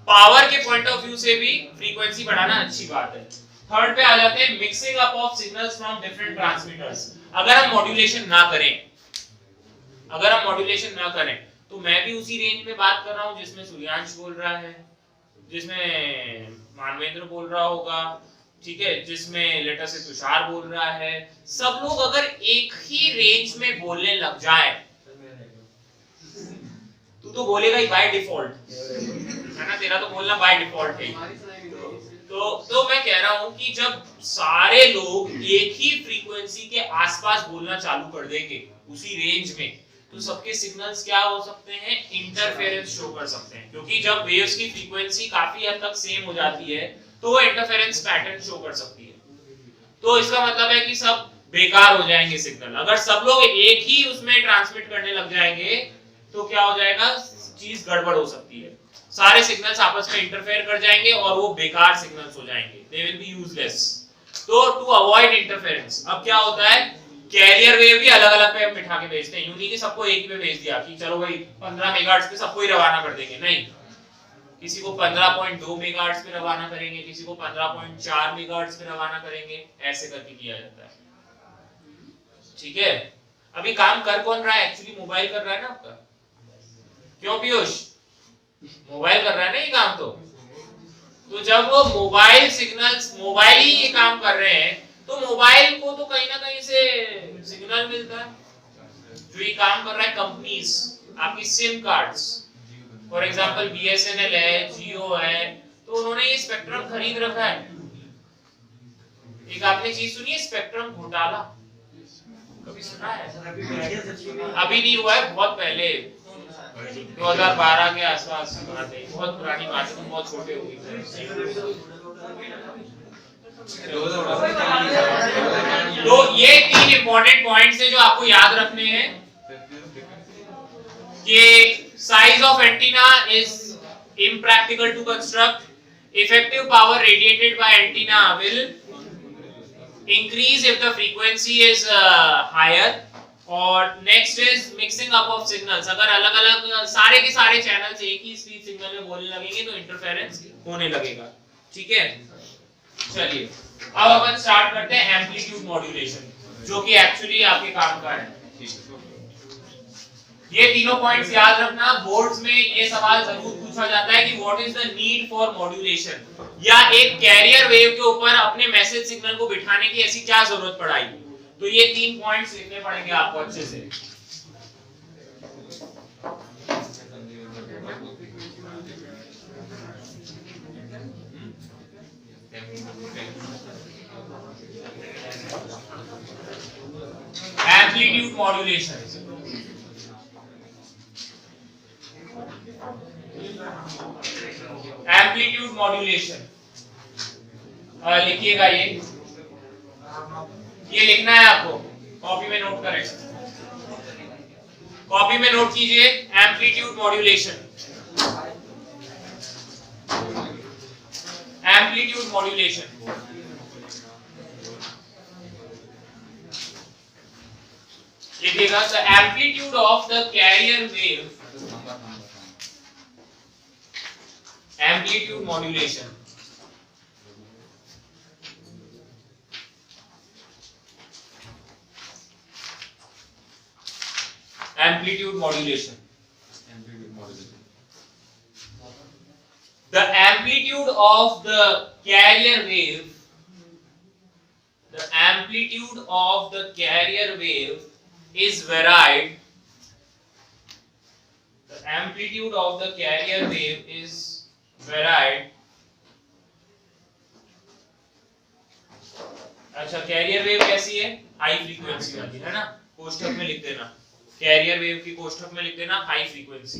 पावर के पॉइंट ऑफ व्यू से भी फ्रीक्वेंसी बढ़ाना अच्छी बात है। थर्ड पे आ जाते हैं, mixing up of signals from different transmitters. अगर हम मॉड्यूलेशन ना करें तो मैं भी उसी रेंज में बात कर रहा हूं जिसमें सूर्यांश बोल रहा है, जिसमें मानवेंद्र बोल रहा होगा, ठीक है, जिसमें लेटर से तुषार बोल रहा है। सब लोग अगर एक ही रेंज में बोलने लग जाए, तू तो बोलेगा ही बाय डिफॉल्ट, है ना, तेरा तो बोलना बाय डिफॉल्ट है। तो मैं कह रहा हूं कि जब सारे लोग एक ही फ्रीक्वेंसी के आसपास बोलना चालू कर देंगे उसी रेंज में, तो सबके सिग्नल्स क्या हो सकते हैं, इंटरफेरेंस शो कर सकते हैं। क्योंकि जब वेव्स की फ्रीक्वेंसी काफी हद तक सेम हो जाती है तो वो इंटरफेरेंस पैटर्न शो कर सकती है। तो इसका मतलब है कि सब बेकार हो जाएंगे सिग्नल। अगर सब लोग एक ही उसमें ट्रांसमिट करने लग जाएंगे तो क्या हो जाएगा, चीज गड़बड़ हो सकती है। सारे सिग्नल्स आपस में इंटरफेयर कर जाएंगे और वो बेकार सिग्नल्स हो जाएंगे, दे विल बी यूजलेस। तो टू अवॉइड इंटरफेरेंस अब क्या होता है, कैरियर वेव भी अलग अलग पे हम बिठा के भेजते हैं। यूं नहीं कि सबको एक ही पे भेज दिया कि चलो भाई 15 मेगाहर्ट्ज पे सबको ही रवाना कर देंगे, नहीं, किसी को 15.2 मेगाहर्ट्ज पे रवाना करेंगे, किसी को 15.4 मेगाहर्ट्ज पे रवाना करेंगे, ऐसे करके किया जाता है। ठीक है, अभी काम कर कौन रहा है, एक्चुअली मोबाइल कर रहा है ना आपका, क्यों पीयूष, मोबाइल कर रहा है ना ये काम। तो जब वो मोबाइल सिग्नल्स, मोबाइल ही ये काम कर रहे हैं, तो मोबाइल को तो कहीं ना कहीं से सिग्नल मिलता है। जो ये काम कर रहा है कंपनीज, आपकी SIM cards, for example BSNL है, जियो है, तो उन्होंने ये स्पेक्ट्रम खरीद रखा है। एक आपने चीज सुनी है, स्पेक्ट्रम घोटाला, कभी सुना है? अभी नहीं हुआ है, बहुत पहले 2012 के आसपास की बात है, बहुत पुरानी बात है, तुम बहुत छोटे होंगे। तो ये 3 इंपॉर्टेंट पॉइंट्स हैं जो आपको याद रखने हैं कि size of antenna is impractical to construct, effective power radiated by antenna will increase if the frequency is higher, और next is mixing up of signals। अगर अलग अलग सारे के सारे चैनल्स एक ही स्पीड सिग्नल में बोलने लगेंगे तो इंटरफेरेंस होने लगेगा। ठीक है, चलिए अब अपन स्टार्ट करते हैं एम्पलीट्यूड मॉड्यूलेशन। जो कि एक्चुअली आपके काम का है। ये तीनों पॉइंट्स याद रखना। बोर्ड्स में ये सवाल जरूर पूछा जाता है कि what is the need for modulation, या एक कैरियर वेव के ऊपर अपने मैसेज सिग्नल को बिठाने की ऐसी क्या जरूरत पड़ाई। तो ये 3 पॉइंट्स लिखने पड़ेंगे आपको अच्छे से। एम्पलीट्यूड मॉड्यूलेशन, एम्पलीट्यूड मॉड्यूलेशन लिखिएगा। ये लिखना है आपको, कॉपी में नोट करें, कॉपी में नोट कीजिए। Amplitude modulation, amplitude modulation. लिखिएगा the amplitude of the carrier wave, amplitude modulation, amplitude modulation. The amplitude of the carrier wave, the amplitude of the carrier wave is varied. The amplitude of the carrier wave is varied. अच्छा, carrier wave कैसी है? High frequency वाली है ना, कोष्ठक में लिख देना, कैरियर वेव की कोष्ठक में लिख देना high frequency.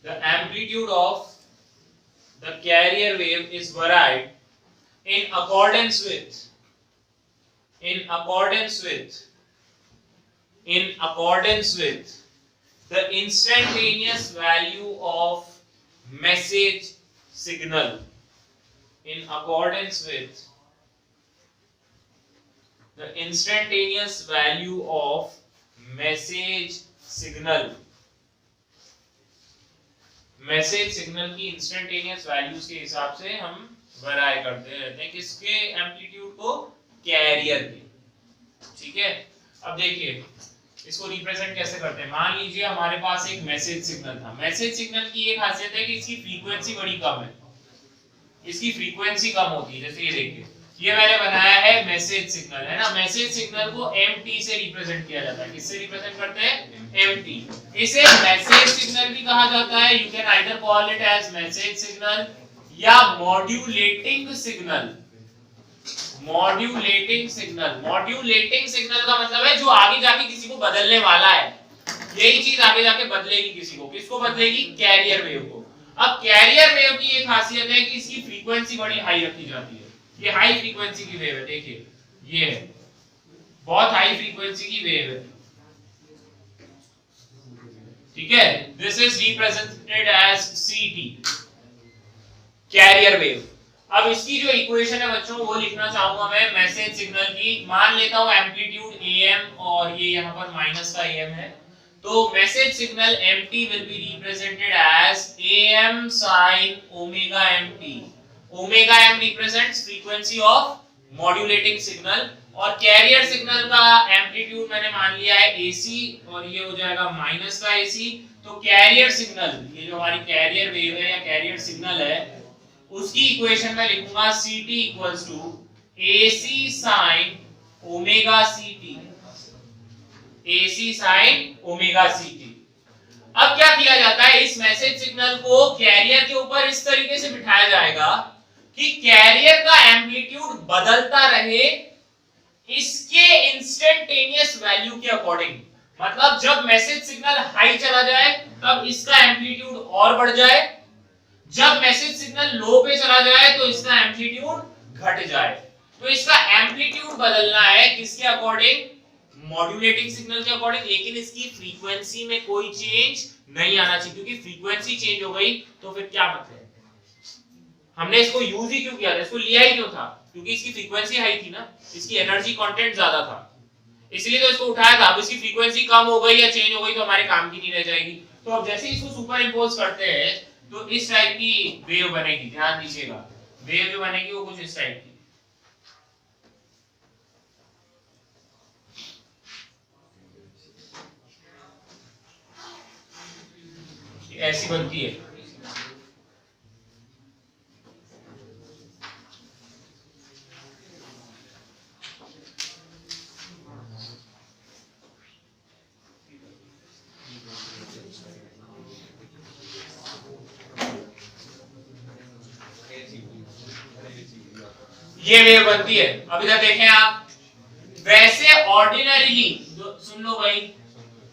The amplitude of the carrier wave is varied in accordance with the instantaneous value of message signal. In accordance with the instantaneous value of message signal. Message signal की instantaneous values के हिसाब से हम वैराय करते रहते हैं किसके? Amplitude को, कैरियर के। ठीक है, अब देखिए इसको रिप्रेजेंट कैसे करते हैं। मान लीजिए हमारे पास एक मैसेज सिग्नल था। मैसेज सिग्नल की एक खासियत है कि इसकी फ्रीक्वेंसी बड़ी कम है, इसकी फ्रीक्वेंसी कम होती है। जैसे ये देखिए, ये मैंने बनाया है मैसेज सिग्नल, है ना। मैसेज सिग्नल को mt से रिप्रेजेंट किया जाता है। किससे रिप्रेजेंट करते हैं? mt। इसे मैसेज सिग्नल भी कहा जाता है। You can either call it as message signal या modulating signal. Modulating signal, modulating signal का मतलब है जो आगे जाके किसी को बदलने वाला है। यही चीज आगे जाके बदलेगी किसी को। किसको बदलेगी? कैरियर वेव को। अब कैरियर वेव की एक खासियत है कि इसकी फ्रीक्वेंसी बड़ी हाई रखी जाती है। ये हाई फ्रीक्वेंसी की वेव है, देखिए ये है, बहुत हाई फ्रीक्वेंसी की वेव है। ठीक है, this is represented as CT, carrier wave. अब इसकी जो इक्वेशन है बच्चों वो लिखना चाहूंगा मैं मैसेज सिग्नल की। मान लेता हूं एम्पलीट्यूड AM और ये यहाँ पर माइनस का AM है, तो message signal MT will be represented as AM sin omega MT। Omega m represents frequency of modulating signal, और कैरियर सिग्नल का एम्पलीट्यूड मैंने मान लिया है AC, और ये हो जाएगा माइनस का AC। तो कैरियर सिग्नल, ये जो हमारी कैरियर वेव है या कैरियर सिग्नल है, उसकी इक्वेशन में लिखूंगा CT equals to AC sin omega CT, AC sin omega CT। अब क्या किया जाता है, इस मैसेज सिग्नल को कैरियर के ऊपर इस तरीके से बिठाया जाएगा कि कैरियर का एम्पलीट्यूड बदलता रहे इसके इंस्टेंटेनियस वैल्यू के अकॉर्डिंग। मतलब जब मैसेज सिग्नल हाई चला जाए तब इसका एम्पलीट्यूड और बढ़ जाए, जब मैसेज सिग्नल लो पे चला जाए तो इसका एम्पलीट्यूड घट जाए। तो इसका एम्पलीट्यूड बदलना है किसके अकॉर्डिंग? मॉड्यूलेटिंग सिग्नल के अकॉर्डिंग, लेकिन इसकी फ्रीक्वेंसी में कोई चेंज नहीं आना चाहिए, क्योंकि फ्रीक्वेंसी चेंज हो गई तो फिर क्या मतलब? हमने इसको यूज ही क्यों किया था, इसको लिया ही क्यों था? क्योंकि इसकी फ्रीक्वेंसी हाई थी ना, इसकी एनर्जी कंटेंट ज्यादा था, इसलिए तो इसको उठाया था। अब इसकी फ्रीक्वेंसी कम हो गई या चेंज हो गई तो हमारे काम की नहीं रह जाएगी। तो अब जैसे इसको सुपर इंपोज करते हैं तो इस टाइप की वेव बनेगी। ध्यान दीजिएगा, वेव जो बनेगी वो कुछ इस टाइप की, ऐसी बनती है। ये वेव बनती है। अब इधर देखें आप, वैसे ऑर्डिनरीली सुन लो भाई,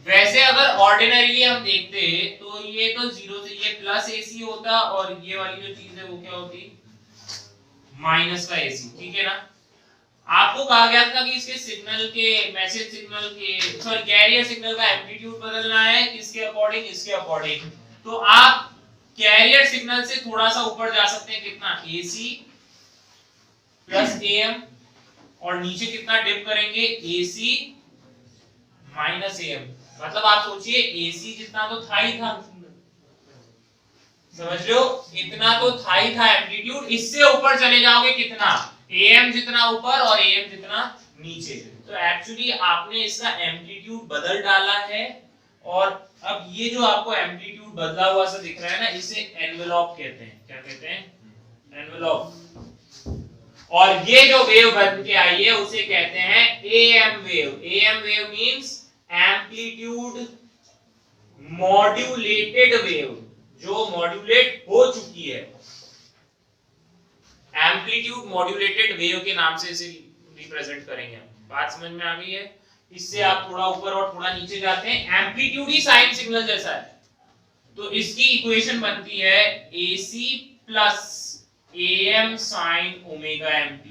वैसे अगर ऑर्डिनरीली हम देखते तो ये तो जीरो से ये प्लस एसी होता और ये वाली जो चीज है वो क्या होती, माइनस का एसी, ठीक है ना। आपको कहा गया था कि इसके सिग्नल के, मैसेज सिग्नल के, सॉरी कैरियर सिग्नल का एम्पलीट्यूड बदलना है किसके अकॉर्डिंग, इसके अकॉर्डिंग। तो आप कैरियर सिग्नल से थोड़ा सा ऊपर जा सकते हैं, कितना, एसी प्लस एएम, और नीचे कितना डिप करेंगे, एसी माइनस एएम। मतलब आप सोचिए एसी जितना तो था ही था, समझ लो, इतना तो था ही था एम्पलीट्यूड, इससे ऊपर चले जाओगे कितना, एएम जितना ऊपर और एएम जितना नीचे। तो एक्चुअली आपने इसका एम्पलीट्यूड बदल डाला है, और अब ये जो आपको एम्पलीट्यूड बदला हुआ सा दिख रहा है ना, इसे एनवेलप कहते हैं। क्या कहते हैं, एनवेलप। और ये जो वेव बन के आई है उसे कहते हैं am wave. Am wave means amplitude modulated wave, जो मॉड्यूलेट हो चुकी है। एम्पलीट्यूड मॉड्यूलेटेड वेव के नाम से इसे रिप्रेजेंट करेंगे हम। बात समझ में आ गई है। इससे आप थोड़ा ऊपर और थोड़ा नीचे जाते हैं, एम्पलीट्यूड ही साइन सिग्नल जैसा है, तो इसकी इक्वेशन बनती है AC plus AM sin omega mt।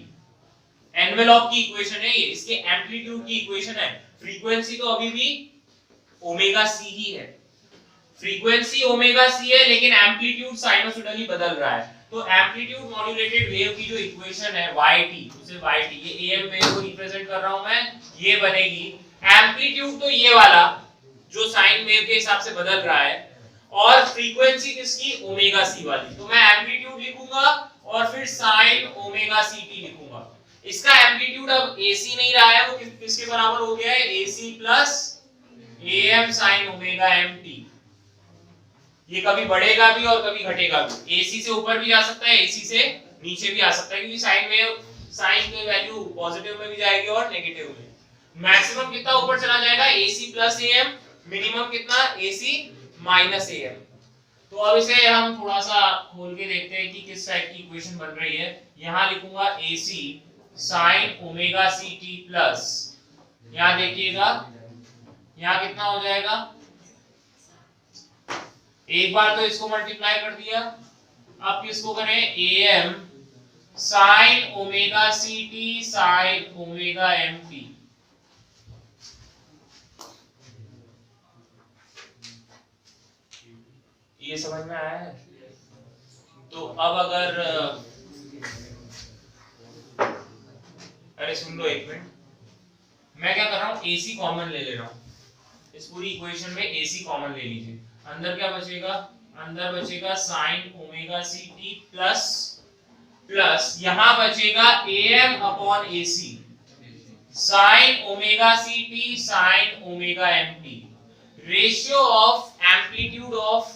Envelope की इक्वेशन है ये, इसके एम्पलीट्यूड की इक्वेशन है। फ्रीक्वेंसी तो अभी भी ओमेगा c ही है, फ्रीक्वेंसी ओमेगा c है, लेकिन एम्पलीट्यूड साइनोसॉइडली बदल रहा है। तो एम्पलीट्यूड मॉड्यूलेटेड वेव की जो इक्वेशन है yt, उसे yt, ये AM वेव को रिप्रेजेंट कर रहा हूं मैं, ये बनेगी। एम्पलीट्यूड तो ये वाला जो साइन वेव के हिसाब से बदल रहा है, और फ्रीक्वेंसी किसकी, ओमेगा c वाली। तो मैं एम्पलीट्यूड लिखूंगा और फिर साइन ओमेगा ct लिखूंगा। इसका एम्पलीट्यूड अब AC नहीं रहा है, वो किसके बराबर हो गया है, AC plus AM sin omega mt। ये कभी बढ़ेगा भी और कभी घटेगा भी, AC से ऊपर भी जा सकता है, AC से नीचे भी आ सकता है, क्योंकि साइन वेव, साइन की वैल्यू पॉजिटिव में भी जाएगी और नेगेटिव में। मैक्सिमम कितना ऊपर चला जाएगा, AC प्लस AM, मिनिमम कितना, AC माइनस AM। तो अब इसे हम थोड़ा सा खोल के देखते हैं कि किस टाइप की इक्वेशन बन रही है। यहां लिखूंगा AC sin omega ct plus, यहां देखिएगा यहां कितना हो जाएगा, एक बार तो इसको मल्टीप्लाई कर दिया, अब किसको करें, AM sin omega ct sin omega mt। ये समझ में आया है। तो अब अगर, अरे सुन लो एक मिनट, मैं क्या कर रहा हूं, AC कॉमन ले रहा हूं इस पूरी इक्वेशन में, AC कॉमन ले लीजिए। अंदर क्या बचेगा, अंदर बचेगा sin omega ct plus, plus यहां बचेगा AM upon AC sin omega ct sin omega mt। Ratio of amplitude of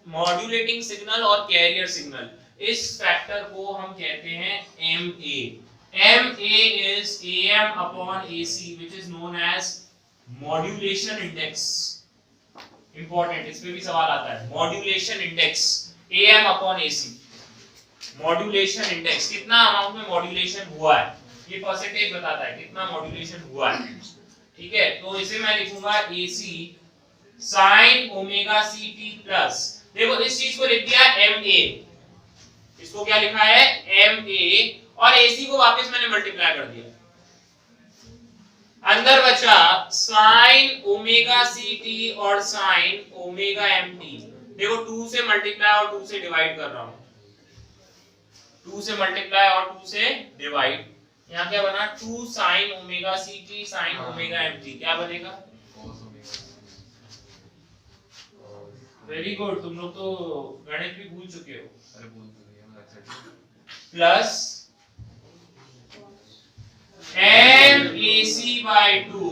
modulating signal और कैरियर सिग्नल, इस फैक्टर को हम कहते हैं MA। MA is AM upon AC, which is known as modulation index। Important, इस पे भी सवाल आता है, modulation index AM upon AC। Modulation index, कितना अमाउंट में मॉड्यूलेशन हुआ है, ये परसेंटेज बताता है कितना मॉड्यूलेशन हुआ है, ठीक है। तो इसे मैं लिखूंगा AC sin omega ct plus, देखो इस चीज को लिख दिया MA, इसको क्या लिखा है MA, और AC को वापस मैंने मल्टीप्लाई कर दिया, अंदर बचा sin ओमेगा ct और sin ओमेगा mt। देखो 2 से मल्टीप्लाई और 2 से डिवाइड कर रहा हूं, 2 से मल्टीप्लाई और 2 से डिवाइड, यहाँ क्या बना, 2 sin omega ct sin omega mt, क्या बनेगा, वेरी गुड, तुम लोग तो गणित भी भूल चुके हो। अरे भूल plus MAC by 2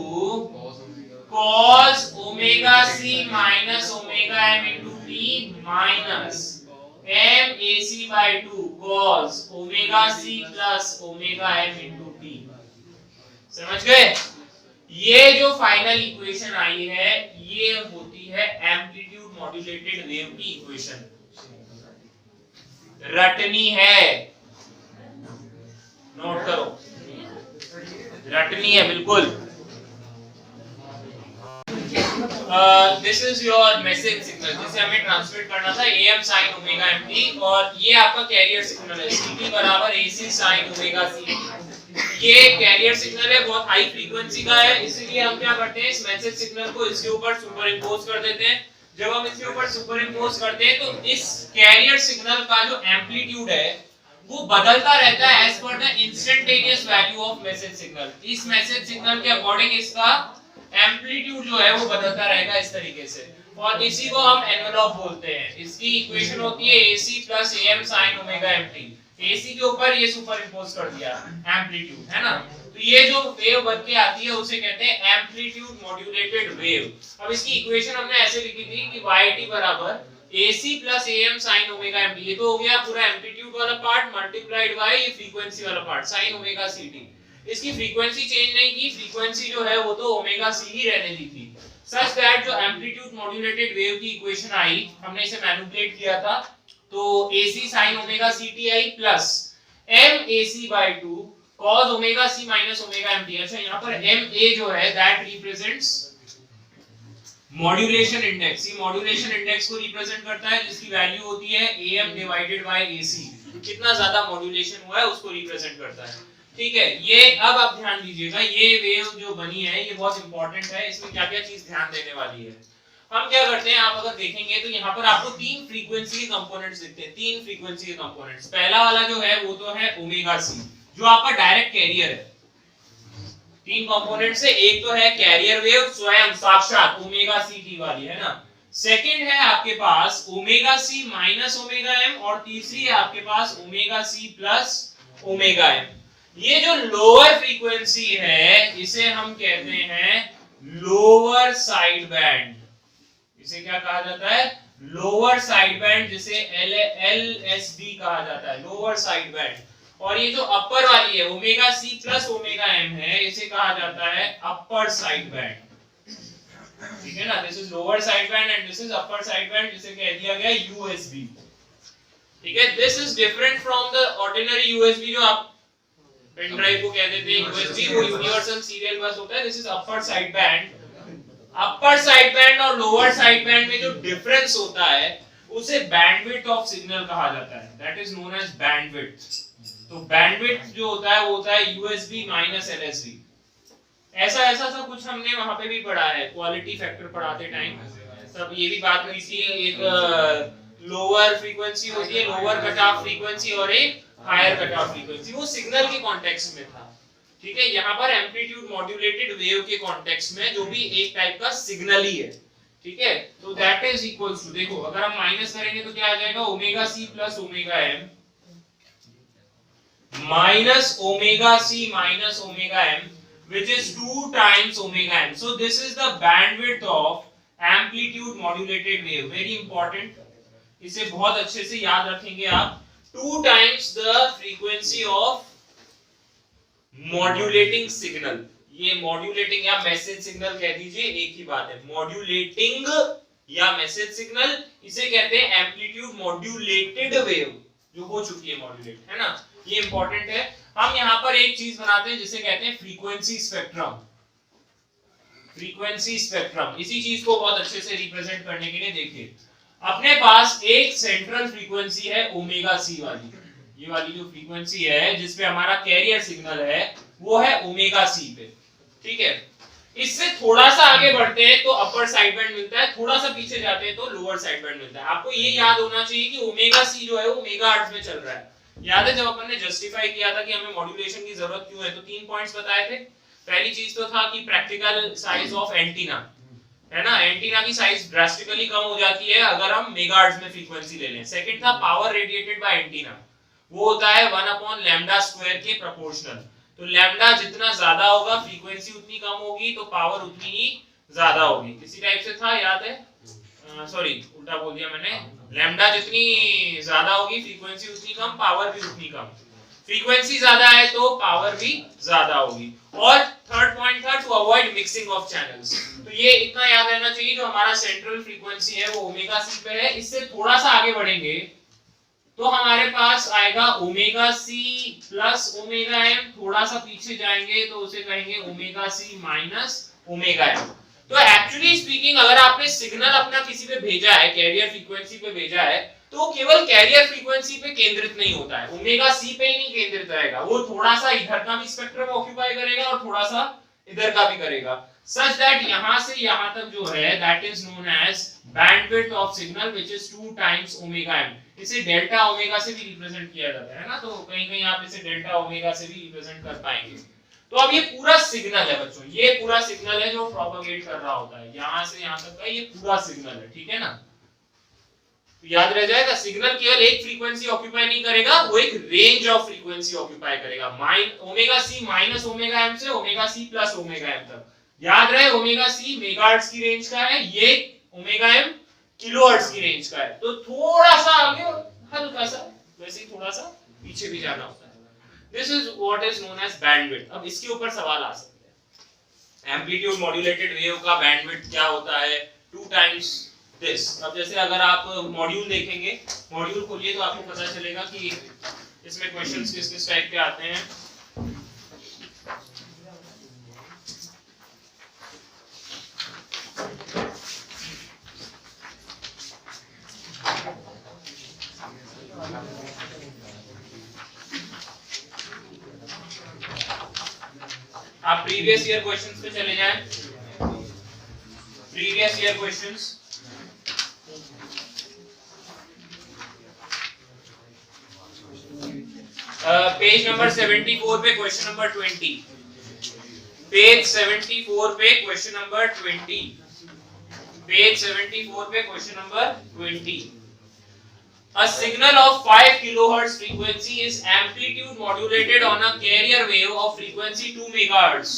cos omega c minus omega m into minus MAC/2 cos omega C plus omega m into T। समझ गए? ये जो फाइनल इक्वेशन आई है ये होती है एम्पलीट्यूड मॉड्यूलेटेड वेव की इक्वेशन। रटनी है, नोट करो, रटनी है बिल्कुल। This is your message signal जिसे हमें ट्रांसमिट करना था AM sin ओमेगा mt, और ये आपका कैरियर सिग्नल है CT बराबर AC sin ओमेगा CT। ये कैरियर सिग्नल है, बहुत हाई फ्रीक्वेंसी का है, इसीलिए हम क्या करते हैं इस मैसेज सिग्नल को इसके ऊपर सुपर इंपोज कर देते हैं। जब हम इसके ऊपर सुपर इंपोज करते हैं तो इस कैरियर सिग्नल का जो एम्पलीट्यूड है वो बदलता रहता है as per the instantaneous value of message signal. इस मैसेज सिग्नल के अकॉर्डिंग इसका एम्पलीट्यूड जो है वो बदलता रहेगा इस तरीके से, और इसी को हम एनवेलप बोलते हैं। इसकी इक्वेशन होती है AC plus AM sin omega mt। AC के ऊपर ये सुपर इंपोज कर दिया एम्पलीट्यूड, है ना। तो ये जो वेव बन के आती है उसे कहते हैं एम्पलीट्यूड मॉड्यूलेटेड वेव। अब इसकी इक्वेशन हमने ऐसे लिखी थी कि yt बराबर AC plus AM sin omega mt। ये तो हो गया पूरा एम्पलीट्यूड वाला पार्ट मल्टीप्लाइड बाय ये फ्रीक्वेंसी वाला पार्ट sin ओमेगा ct। इसकी फ्रीक्वेंसी चेंज नहीं की, फ्रीक्वेंसी जो है वो तो ओमेगा c ही रहने दी थी, सच दैट जो एम्पलीट्यूड मॉड्यूलेटेड वेव की इक्वेशन आई हमने इसे मैनिपुलेट किया था, तो AC sin ओमेगा ct आई plus MAC/2 cos omega c minus omega mt। अच्छा यहाँ पर MA जो है दैट रिप्रेजेंट्स मॉड्यूलेशन इंडेक्स। ये मॉड्यूलेशन इंडेक्स को रिप्रेजेंट करता है जिसकी वैल्यू होती है AM डिवाइडेड बाय AC। कितना ज्यादा मॉड्यूलेशन हुआ है उसको रिप्रेजेंट करता है, ठीक है। ये अब आप ध्यान दीजिएगा, ये वेव जो बनी है ये बहुत इंपॉर्टेंट है, इसमें क्या क्या चीज ध्यान देने वाली है। हम क्या करते हैं, आप अगर देखेंगे तो यहाँ पर आपको तीन फ्रीक्वेंसी के कंपोनेंट्स दिखते हैं, तीन फ्रीक्वेंसी के कंपोनेंट्स। पहला वाला जो है वो तो है ओमेगा सी जो आपका डायरेक्ट कैरियर है। तीन कंपोनेंट से एक तो है कैरियर वेव स्वयं साक्षात ओमेगा सी टी वाली, है ना। सेकंड है आपके पास ओमेगा सी माइनस ओमेगा एम, और तीसरी है आपके पास ओमेगा सी प्लस ओमेगा एम। ये जो लोअर फ्रीक्वेंसी है इसे हम कहते हैं लोअर साइड बैंड। इसे क्या कहा जाता है, लोअर साइड बैंड, जिसे LSB कहा जाता है, लोअर साइड बैंड। और ये जो अपर वाली है ओमेगा सी प्लस ओमेगा एम है, इसे कहा जाता है अपर साइड बैंड, ठीक है ना। This is lower side band and this is upper side band, जिसे कह दिया गया USB, ठीक है। This is different from the ordinary USB जो आप पेन ड्राइव को कह देते हैं USB, वो यूनिवर्सल सीरियल बस होता है। This is upper side band. Upper side band और लोअर साइड बैंड में जो डिफरेंस होता है उसे बैंडविड्थ ऑफ सिग्नल कहा जाता है, that is known as bandwidth. तो बैंडविड्थ जो होता है वो होता है USB माइनस LSB। ऐसा ऐसा सब कुछ हमने वहां पे भी पढ़ा है क्वालिटी फैक्टर पढ़ाते टाइम, तब ये भी बात हुई थी। एक लोअर फ्रीक्वेंसी होती है, लोअर कट ऑफ फ्रीक्वेंसी, और एक हायर कट ऑफ फ्रीक्वेंसी, वो सिग्नल के कॉन्टेक्स्ट में था, ठीक है। यहाँ पर एम्पलीट्यूड मॉड्यूलेटेड वेव के कॉन्टेक्स्ट में जो भी एक टाइप का सिग्नल ही है, ठीक है। तो दैट इज इक्वल्स टू, देखो अगर हम माइनस करेंगे तो क्या आ जाएगा, omega C plus omega m minus omega C minus omega m which is 2 times omega m. So this is the bandwidth of amplitude modulated wave, very important, इसे बहुत अच्छे से याद रखेंगे आप। 2 times the frequency of modulating signal. ये modulating या message signal कह दीजिए, एक ही बात है। मॉड्यूलेटिंग या मैसेज सिग्नल, इसे कहते हैं एम्पलीट्यूड मॉड्यूलेटेड वेव जो हो चुकी है मॉड्यूलेट, है ना। ये इंपॉर्टेंट है। हम यहाँ पर एक चीज बनाते हैं जिसे कहते हैं फ्रीक्वेंसी स्पेक्ट्रम। फ्रीक्वेंसी स्पेक्ट्रम, इसी चीज को बहुत अच्छे से रिप्रेजेंट करने के लिए देखिए, अपने पास एक सेंट्रल फ्रीक्वेंसी है ओमेगा सी वाली। ये वाली जो फ्रीक्वेंसी है जिसपे हमारा कैरियर सिग्नल है वो है ओमेगा सी पे, ठीक है। इससे थोड़ा सा आगे बढ़ते हैं तो अपर साइड बैंड मिलता है, थोड़ा सा पीछे जाते हैं तो लोअर साइड बैंड मिलता है। आपको ये याद होना चाहिए कि ओमेगा सी जो है वो मेगाहर्ट्ज में चल रहा है। याद है जब अपन ने जस्टिफाई किया था कि हमें मॉड्यूलेशन की जरूरत क्यों है, तो 3 पॉइंट्स बताए थे। पहली चीज तो था कि प्रैक्टिकल साइज ऑफ एंटीना, है ना, एंटीना की साइज ड्रास्टिकली कम हो जाती है अगर हम मेगाहर्ट्ज में फ्रीक्वेंसी ले लें। सेकंड था पावर रेडिएटेड बाय एंटीना, वो होता है 1/λ² के प्रोपोर्शनल। तो लैम्डा जितना ज्यादा होगा फ्रीक्वेंसी उतनी कम होगी, तो पावर उतनी ही ज्यादा होगी। किसी टाइप से था, याद है? सॉरी उल्टा बोल दिया मैंने, लैम्डा जितनी ज्यादा होगी फ्रीक्वेंसी उतनी कम, पावर भी उतनी कम। फ्रीक्वेंसी ज्यादा है तो पावर भी ज्यादा होगी। और थर्ड पॉइंट था to avoid mixing of channels. तो ये इतना याद रहना चाहिए, जो हमारा सेंट्रल फ्रीक्वेंसी है वो ओमेगा सी पे है। इससे थोड़ा सा आगे बढ़ेंगे तो हमारे पास आएगा ओमेगा सी प्लस ओमेगा एम, थोड़ा सा पीछे जाएंगे तो उसे कहेंगे ओमेगा सी माइनस ओमेगा एम। तो एक्चुअली स्पीकिंग अगर आपने सिग्नल अपना किसी पे भेजा है, कैरियर फ्रीक्वेंसी पे भेजा है, तो केवल कैरियर फ्रीक्वेंसी पे केंद्रित नहीं होता है, ओमेगा सी पे ही नहीं केंद्रित रहेगा, वो थोड़ा सा इधर का भी स्पेक्ट्रम ऑक्यूपाई करेगा और थोड़ा सा इधर का भी करेगा, such that यहां से यहां तक जो है that is known as bandwidth of signal which is 2 times omega m। इसे डेल्टा ओमेगा से भी रिप्रेजेंट किया जाता है ना, तो कहीं-कहीं आप इसे डेल्टा ओमेगा से भी रिप्रेजेंट कर पाएंगे। तो अब ये पूरा सिग्नल है बच्चों, ये पूरा सिग्नल है जो प्रोपेगेट कर रहा होता है, यहां से यहां तक का ये पूरा सिग्नल है, ठीक है ना। तो याद रह जाएगा, सिग्नल केवल एक फ्रीक्वेंसी ऑक्यूपाई नहीं करेगा, वो एक रेंज ऑफ फ्रीक्वेंसी ऑक्यूपाई करेगा, ओमेगा सी माइनस ओमेगा एम से ओमेगा सी प्लस ओमेगा एम तक। याद रहे ओमेगा सी मेगाहर्ट्ज की रेंज का है, ये ओमेगा एम किलोहर्ट्ज की रेंज का है। तो थोड़ा सा आगे और हल्का सा वैसे ही थोड़ा सा पीछे भी जाना होता है। This is what is known as bandwidth. अब इसके ऊपर सवाल आ सकते हैं, एम्पलीट्यूड मॉड्यूलेटेड वेव का बैंडविड्थ क्या होता है, 2 टाइम्स दिस। अब जैसे अगर आप मॉड्यूल देखेंगे, मॉड्यूल खोलिए तो आपको पता चलेगा कि इसमें क्वेश्चंस किस किस टाइप के आते हैं। आप प्रीवियस ईयर क्वेश्चंस पे चले जाएं, previous year questions. Page number 74 पे क्वेश्चन नंबर 20, पेज 74 पे क्वेश्चन नंबर 20, पेज 74 पे question number 20। A signal of 5 kilohertz frequency is amplitude modulated on a carrier wave of frequency 2 megahertz.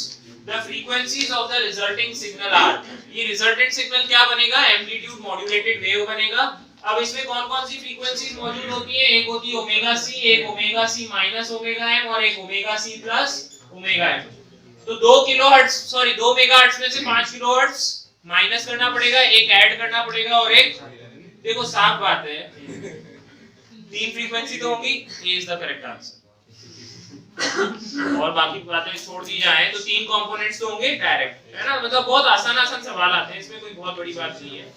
The frequencies of the resulting signal are, ये resultant signal क्या बनेगा, amplitude modulated wave बनेगा। अब इसमें कौन कौन सी frequencies मौजूद होती है, एक होती है ओमेगा सी, एक ओमेगा सी माइनस ओमेगा एम और एक ओमेगा सी प्लस ओमेगा एम। तो 2 किलोहर्ट्ज सॉरी 2 मेगाहर्ट्ज में से 5 किलोहर्ट्ज माइनस करना पड़ेगा, एक ऐड करना पड़ेगा और एक, देखो साफ बात है 3 फ्रीक्वेंसी तो होंगी, ये इज द करेक्ट आंसर। और बाकी बातें छोड़ दी जाए तो 3 कंपोनेंट्स तो होंगे डायरेक्ट, है ना। मतलब बहुत आसान आसान सवाल आते हैं, इसमें कोई बहुत बड़ी बात नहीं है,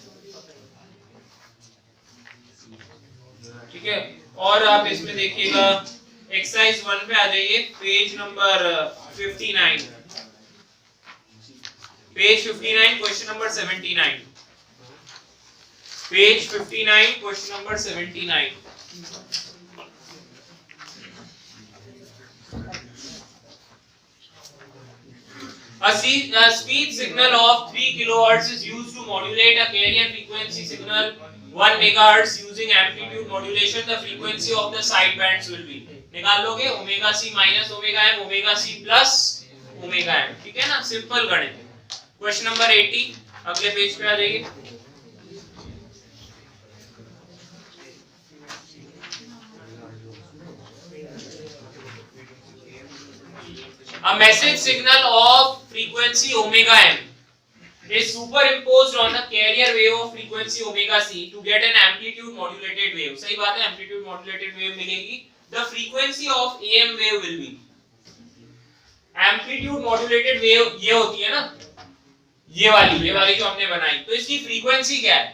ठीक है। और आप इसमें देखिएगा एक्सरसाइज 1 पे आ जाइए, page number 59, page 59 question number 79, page 59 question number 79। A speed signal of 3 kilohertz is used to modulate a carrier frequency signal 1 megahertz using amplitude modulation. The frequency of the sidebands will be, निकाल लोगे omega सी minus omega m, omega सी plus omega m, ठीक है ना, simple गणित। Question number 80 अगले page पे आ जाइए। A message signal of frequency omega m is superimposed on the carrier wave of frequency omega c to get an amplitude modulated wave। सही बात है, amplitude modulated wave मिलेगी। The frequency of AM wave will be, amplitude modulated wave ये होती है ना, ये वाली जो हमने बनाई, तो इसकी फ्रीक्वेंसी क्या है,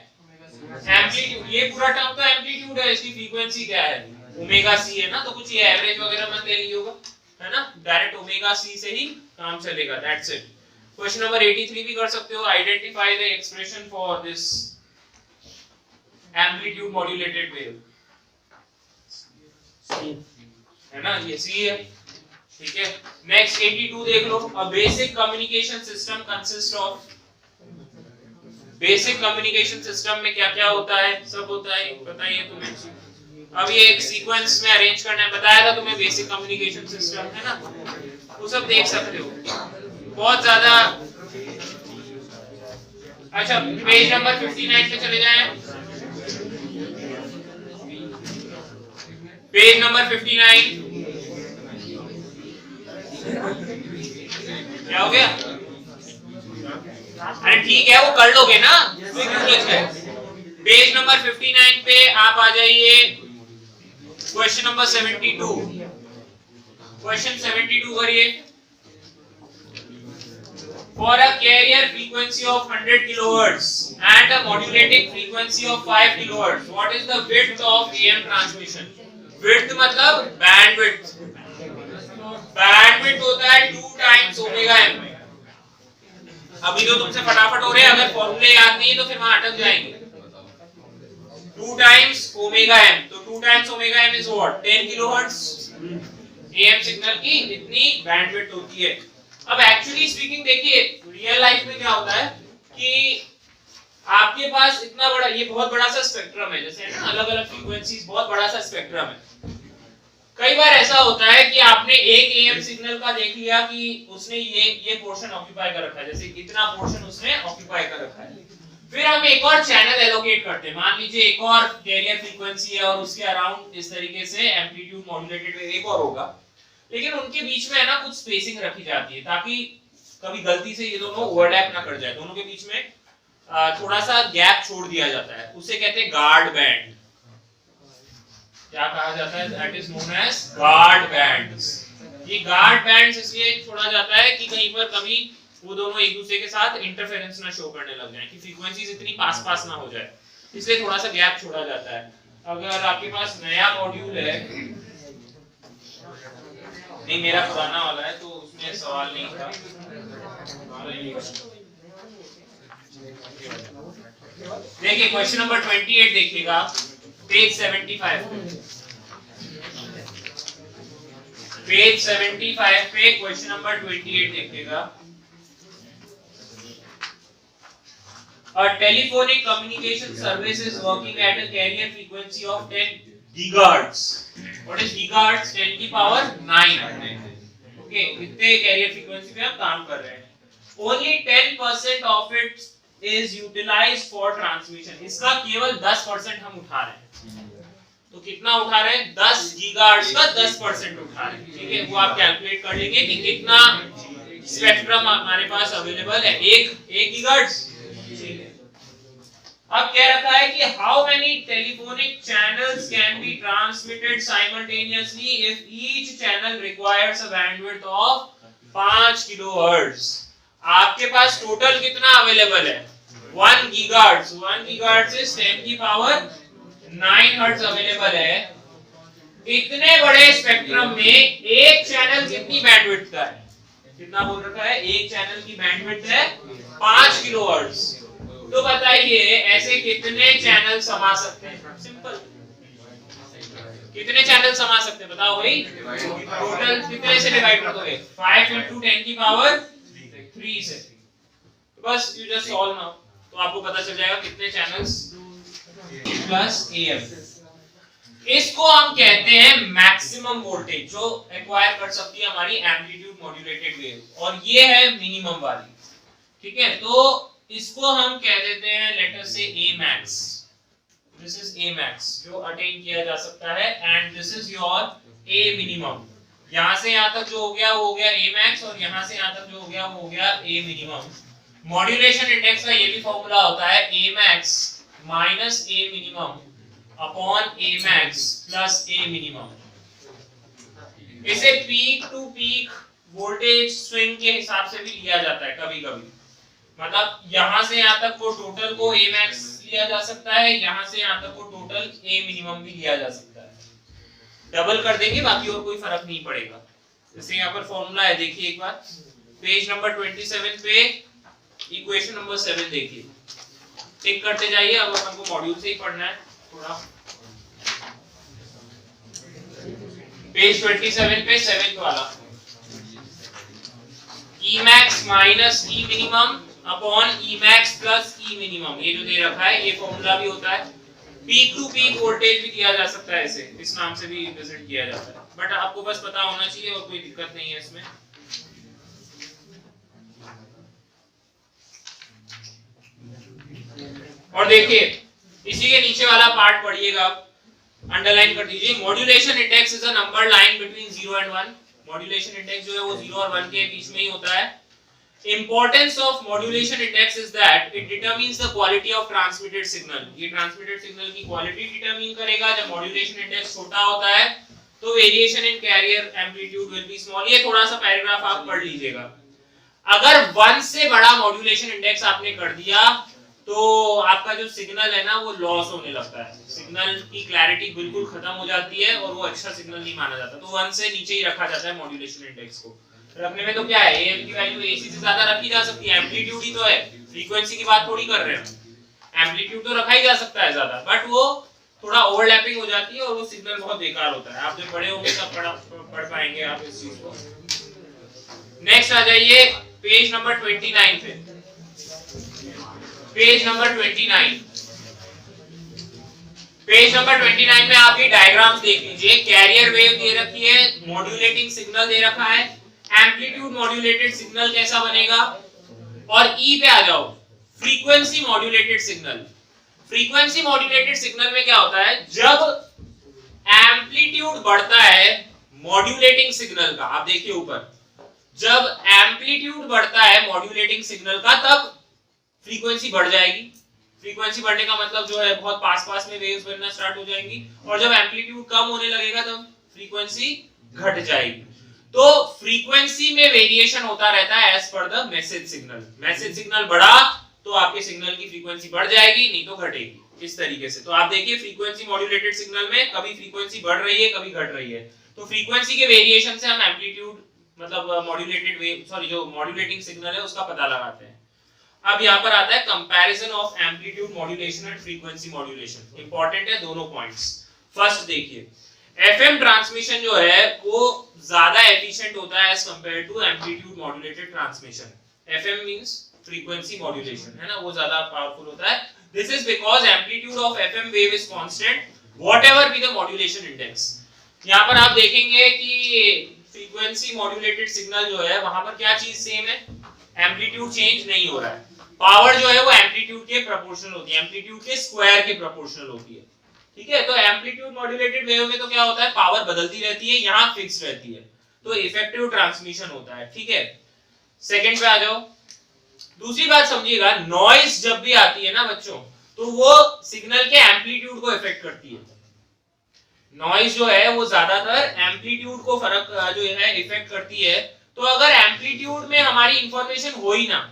एम्पलीट्यूड। ये पूरा टर्म तो एम्पलीट्यूड है, इसकी फ्रीक्वेंसी क्या है, ओमेगा सी है ना। तो कुछ ये एवरेज वगैरह मत ले लीजिए होगा, है ना, डायरेक्ट ओमेगा सी से ही काम चलेगा, दैट्स इट। क्वेश्चन नंबर 83 भी कर सकते हो, identify the expression for this amplitude modulated wave, है ना, ये सी है, ठीक है। नेक्स्ट 82 देख लो। A basic communication system consist of, basic communication system में क्या क्या होता है, सब होता है, बताइए तुम्हें। अब ये एक सीक्वेंस में अरेंज करना है, बताया था तुम्हें बेसिक कम्युनिकेशन सिस्टम, है ना, वो सब देख सकते हो। बहुत ज्यादा अच्छा पेज नंबर 59 पे चले जाएं। पेज नंबर 59 क्या हो गया? अरे ठीक है वो कर लोगे ना, पेज नंबर 59 पे आप आ जाइए। क्वेश्चन नंबर 72, क्वेश्चन 72 करिए। For a carrier frequency of 100 kilohertz and a modulating frequency of 5 kilohertz, what is the width of AM transmission? Width मतलब bandwidth, bandwidth होता है 2 times ओमेगा m। अभी तो तुमसे फटाफट हो रहे हैं, अगर फॉर्मूले याद नहीं है तो फिर वहां अटक जाएंगे। 2 times ओमेगा m, तो 2 times omega m is what? 10 kilohertz. AM signal की इतनी बैंडविड्थ होती है। अब एक्चुअली स्पीकिंग देखिए रियल लाइफ में क्या होता है कि आपके पास इतना बड़ा, ये बहुत बड़ा सा स्पेक्ट्रम है, जैसे ना अलग अलग फ्रीक्वेंसीज, बहुत बड़ा सा स्पेक्ट्रम है। कई बार ऐसा होता है कि आपने एक एएम सिग्नल का देख लिया कि उसने ये पोर्शन ऑक्यूपाई कर रखा है, जैसे इतना पोर्शन उसने ऑक्यूपाई कर रखा है। फिर हम एक और चैनल एलोकेट करते हैं, मान लीजिए एक और कैरियर फ्रीक्वेंसी है और उसके अराउंड इस तरीके से एम्पलीट्यूड मॉड्यूलेटेड वेव एक और होगा, लेकिन उनके बीच में है ना कुछ स्पेसिंग रखी जाती है ताकि कभी गलती से ये दोनों ओवरलैप ना कर जाए, दोनों के बीच में थोड़ा सा गैप छोड़ दिया जाता है, उसे कहते हैं गार्ड बैंड। क्या कहा जाता है? That is known as guard bands. ये गार्ड बैंड्स इसलिए छोड़ा जाता है कि कहीं पर कभी वो दोनों एक दूसरे के साथ इंटरफेरेंस ना शो करने लग जाएं, कि फ्रीक्वेंसीज इतनी पास ना हो जाए, इसलिए थोड़ा सा गैप छोड़ा जाता है। अगर आपके पास नया मॉड्यूल है, नहीं मेरा पुराना वाला है तो उसमें सवाल नहीं था। देखिए क्वेश्चन नंबर 28 देखिएगा पेज 75 पे, पेज 75 पे क्वेश्चन नंबर 28 देखिएगा। A telephonic communication service is working at a carrier frequency of 10 gigahertz. What is gigahertz? 10 की पावर 9। Okay, इतने कैरियर फ्रीक्वेंसी पे हम काम कर रहे हैं। Only 10% of it is utilized for transmission. इसका केवल 10% हम उठा रहे हैं। तो कितना उठा रहे हैं? 10 गीगाहर्ट्ज का 10% उठा रहे हैं। ठीक है, वो आप कैलकुलेट कर लेंगे कि कितना स्पेक्ट्रम हमारे पास अवेलेबल है। एक गीगाहर्ट्ज। अब कह रखा है कि how many telephonic channels can be transmitted simultaneously if each channel requires a bandwidth of 5 kilohertz. आपके पास टोटल कितना अवेलेबल है? 1 गीगाहर्ट्ज। 1 गीगाहर्ट्ज इज 10 की पावर 9 हर्ट्ज अवेलेबल है। इतने बड़े स्पेक्ट्रम में एक चैनल कितनी बैंडविड्थ का है? कितना बोल रखा है? एक चैनल की बैंडविड्थ है 5 किलोहर्ट्ज। तो बताइए ऐसे कितने चैनल समा सकते हैं? सिंपल, कितने चैनल समा सकते हैं बताओ भाई? टोटल कितने से डिवाइड कर दोगे? 5 into 10 की पावर 3 से। बस यू जस्ट सॉल्व नाउ, तो आपको पता चल जाएगा कितने चैनल्स प्लस एएम। इसको हम कहते हैं मैक्सिमम वोल्टेज जो एक्वायर कर सकती है हमारी एम्पलीट्यूड मॉड्यूलेटेड वेव, और ये है मिनिमम वाली। ठीक है, तो इसको हम कह देते हैं लेट अस से A max। This is A max जो अटेन किया जा सकता है, and this is your A minimum। यहां से यहां तक जो हो गया वो हो गया A max, और यहां से यहां तक जो हो गया वो हो गया A minimum। मॉड्यूलेशन इंडेक्स का ये भी फॉर्मूला होता है A max minus A minimum upon A max plus A minimum। इसे peak to peak voltage swing के हिसाब से भी लिया जाता है कभी-कभी, मतलब यहां से यहां तक को टोटल को A max लिया जा सकता है, यहां से यहां तक को टोटल A minimum भी लिया जा सकता है। डबल कर देंगे बाकी और कोई फर्क नहीं पड़ेगा। जैसे यहाँ पर फॉर्मूला है, देखिए एक बार पेज नंबर 27 पे इक्वेशन नंबर 7 देखिए, टिक करते जाइए। अब अपन को मॉड्यूल से ही पढ़ना है थोड़ा। पेज 27 पे 7th वाला E max minus E minimum upon E max plus E minimum, ये जो दे रखा है ये फॉर्मूला भी होता है। पीक टू पीक वोल्टेज भी दिया जा सकता है, इसे इस नाम से भी रिप्रेजेंट किया जाता है, बट आपको बस पता होना चाहिए और कोई दिक्कत नहीं है इसमें। और देखिए इसी के नीचे वाला पार्ट पढ़िएगा, अंडरलाइन कर दीजिए। Modulation index is a number line between 0 and 1। Modulation index जो है वो 0 और 1 के बीच में ही होता है। Importance of modulation index is that it determines the quality of transmitted signal। ये transmitted signal की quality determine करेगा। जब modulation index छोटा होता है तो variation in carrier amplitude will be small। ये थोड़ा सा पैराग्राफ आप पढ़ लीजिएगा। अगर 1 से बड़ा modulation index आपने कर दिया तो आपका जो सिग्नल है ना वो लॉस होने लगता है, सिग्नल की क्लैरिटी बिल्कुल खत्म हो जाती है और वो अच्छा सिग्नल नहीं माना जाता। तो 1 से नीचे ही रखा जाता है मॉड्यूलेशन इंडेक्स को। रखने में तो क्या है, एएम की वैल्यू एसी से ज्यादा रखी जा सकती है, एम्पलीट्यूड ही तो है, फ्रीक्वेंसी की बात थोड़ी कर रहे हैं। एम्पलीट्यूड तो रखा ही जा सकता है ज्यादा, बट वो थोड़ा ओवरलैपिंग हो जाती है और वो सिग्नल बहुत बेकार होता है। आप जब बड़े होंगे तब पढ़ पाएंगे आप इस चीज को। नेक्स्ट आ जाइए पेज नंबर 29 पे। पेज नंबर 29, पेज नंबर 29 में आप ये डायग्राम्स देख लीजिए। कैरियर वेव दे रखी है, मॉड्यूलेटिंग सिग्नल दे रखा है, एम्पलीट्यूड मॉड्यूलेटेड सिग्नल कैसा बनेगा, और ई पे आ जाओ, frequency modulated signal. Frequency modulated signal में क्या होता है, जब एम्पलीट्यूड बढ़ता है मॉड्यूलेटिंग सिग्नल का, आप देखिए ऊपर, जब एम्पलीट्यूड बढ़ता है मॉड्यूलेटिंग सिग्नल का तब फ्रीक्वेंसी बढ़ जाएगी। फ्रीक्वेंसी बढ़ने का मतलब जो है बहुत पास पास में वेव्स बनना स्टार्ट हो जाएंगी, और जब एम्पलीट्यूड कम होने लगेगा तब फ्रीक्वेंसी घट जाएगी। तो फ्रीक्वेंसी में वेरिएशन होता रहता है as per the message signal. Message signal बढ़ा तो आपके सिग्नल की फ्रीक्वेंसी बढ़ जाएगी, नहीं तो घटेगी, इस तरीके से। तो आप देखिए फ्रीक्वेंसी मॉड्यूलेटेड सिग्नल में कभी फ्रीक्वेंसी बढ़ रही है कभी घट रही है। तो फ्रीक्वेंसी के वेरिएशन से हम एम्पलीट्यूड मतलब मॉड्यूलेटेड वेव सॉरी जो मॉड्यूलेटिंग सिग्नल है उसका पता लगाते हैं। अब यहाँ पर आता है comparison of amplitude modulation and frequency modulation. Important है दोनों पॉइंट्स। फर्स्ट देखिए, एफएम ट्रांसमिशन जो है वो ज्यादा एफिशिएंट होता है as compare to amplitude modulated transmission. FM means frequency modulation है ना, वो ज्यादा पावरफुल होता है। This is because amplitude of FM wave is constant whatever be the modulation index. यहाँ पर आप देखेंगे कि फ्रीक्वेंसी मॉड्यूलेटेड सिग्नल जो है वहां पर क्या चीज सेम है, एम्पलीट्यूड चेंज नहीं हो रहा है। पावर जो है वो एम्पलीट्यूड के प्रोपोर्शनल होती है, एम्पलीट्यूड के स्क्वायर के प्रोपोर्शनल होती है। ठीक है, तो एम्पलीट्यूड मॉड्यूलेटेड वेव में तो क्या होता है, पावर बदलती रहती है, यहाँ फिक्स रहती है, तो इफेक्टिव ट्रांसमिशन होता है। ठीक है, सेकंड पे आ जाओ। दूसरी बात समझिएगा, नॉइज जब भी आती है ना बच्चों, तो वो सिग्नल के एम्पलीट्यूड को इफेक्ट करती है। नॉइज जो है वो ज्यादातर एम्पलीट्यूड को फर्क जो है इफेक्ट करती है। तो अगर एम्पलीट्यूड में हमारी इंफॉर्मेशन हो ही ना,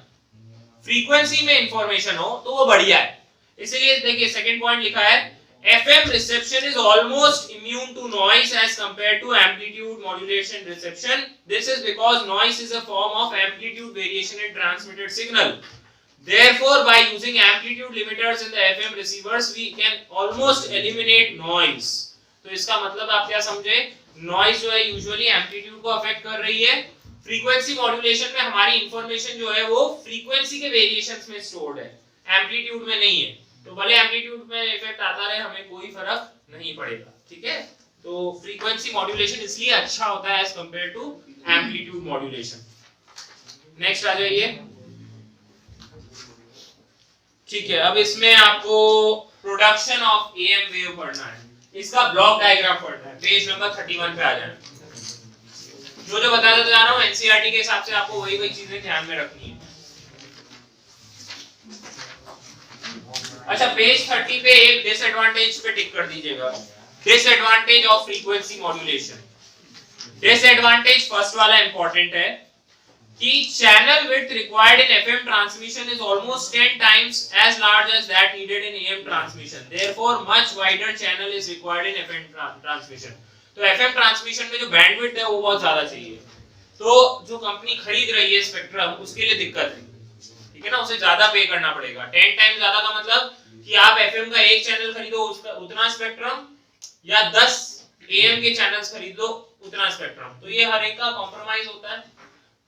फ्रीक्वेंसी में इंफॉर्मेशन हो तो वो बढ़िया है। इसलिए देखिए सेकंड पॉइंट लिखा है, FM reception is almost immune to noise as compared to amplitude modulation reception. This is because noise is a form of amplitude variation in transmitted signal. Therefore, by using amplitude limiters in the FM receivers, we can almost eliminate noise. तो इसका मतलब आप क्या समझे, noise जो है usually amplitude को affect कर रही है। फ्रीक्वेंसी मॉड्यूलेशन में हमारी इंफॉर्मेशन जो है वो फ्रीक्वेंसी के वेरिएशंस में स्टोर्ड है, एम्पलीट्यूड में नहीं है। तो भले एम्पलीट्यूड में इफेक्ट आता रहे, हमें कोई फर्क नहीं पड़ेगा। ठीक है, तो फ्रीक्वेंसी मॉड्यूलेशन इसलिए अच्छा होता है as compare to amplitude modulation. Next आ जाइए। ठीक है, अब इसमें आपको प्रोडक्शन ऑफ एएम वेव पढ़ना है, इसका ब्लॉक डायग्राम पढ़ना है। पेज नंबर 31 पे आ जाना। जो बताता जा रहा हूँ एनसीईआरटी के हिसाब से आपको वही चीजें ध्यान में रखनी है। अच्छा, पेज 30 पे एक डिसएडवांटेज पे टिक कर दीजिएगा, disadvantage of frequency modulation. Disadvantage first वाला इंपॉर्टेंट है कि channel width required in FM transmission is almost 10 times as large as that needed in AM transmission. Therefore, much wider channel is required in FM transmission. तो FM transmission में जो bandwidth है वो बहुत ज्यादा चाहिए। तो जो कंपनी खरीद रही है स्पेक्ट्रम, उसके लिए दिक्कत है। ठीक है ना, उसे ज्यादा पे करना पड़ेगा। 10 टाइम्स ज्यादा का मतलब कि आप एफएम का एक चैनल खरीदो उसका उतना स्पेक्ट्रम, या 10 एएम के चैनल्स खरीदो उतना स्पेक्ट्रम। तो ये हर एक का कॉम्प्रोमाइज होता है।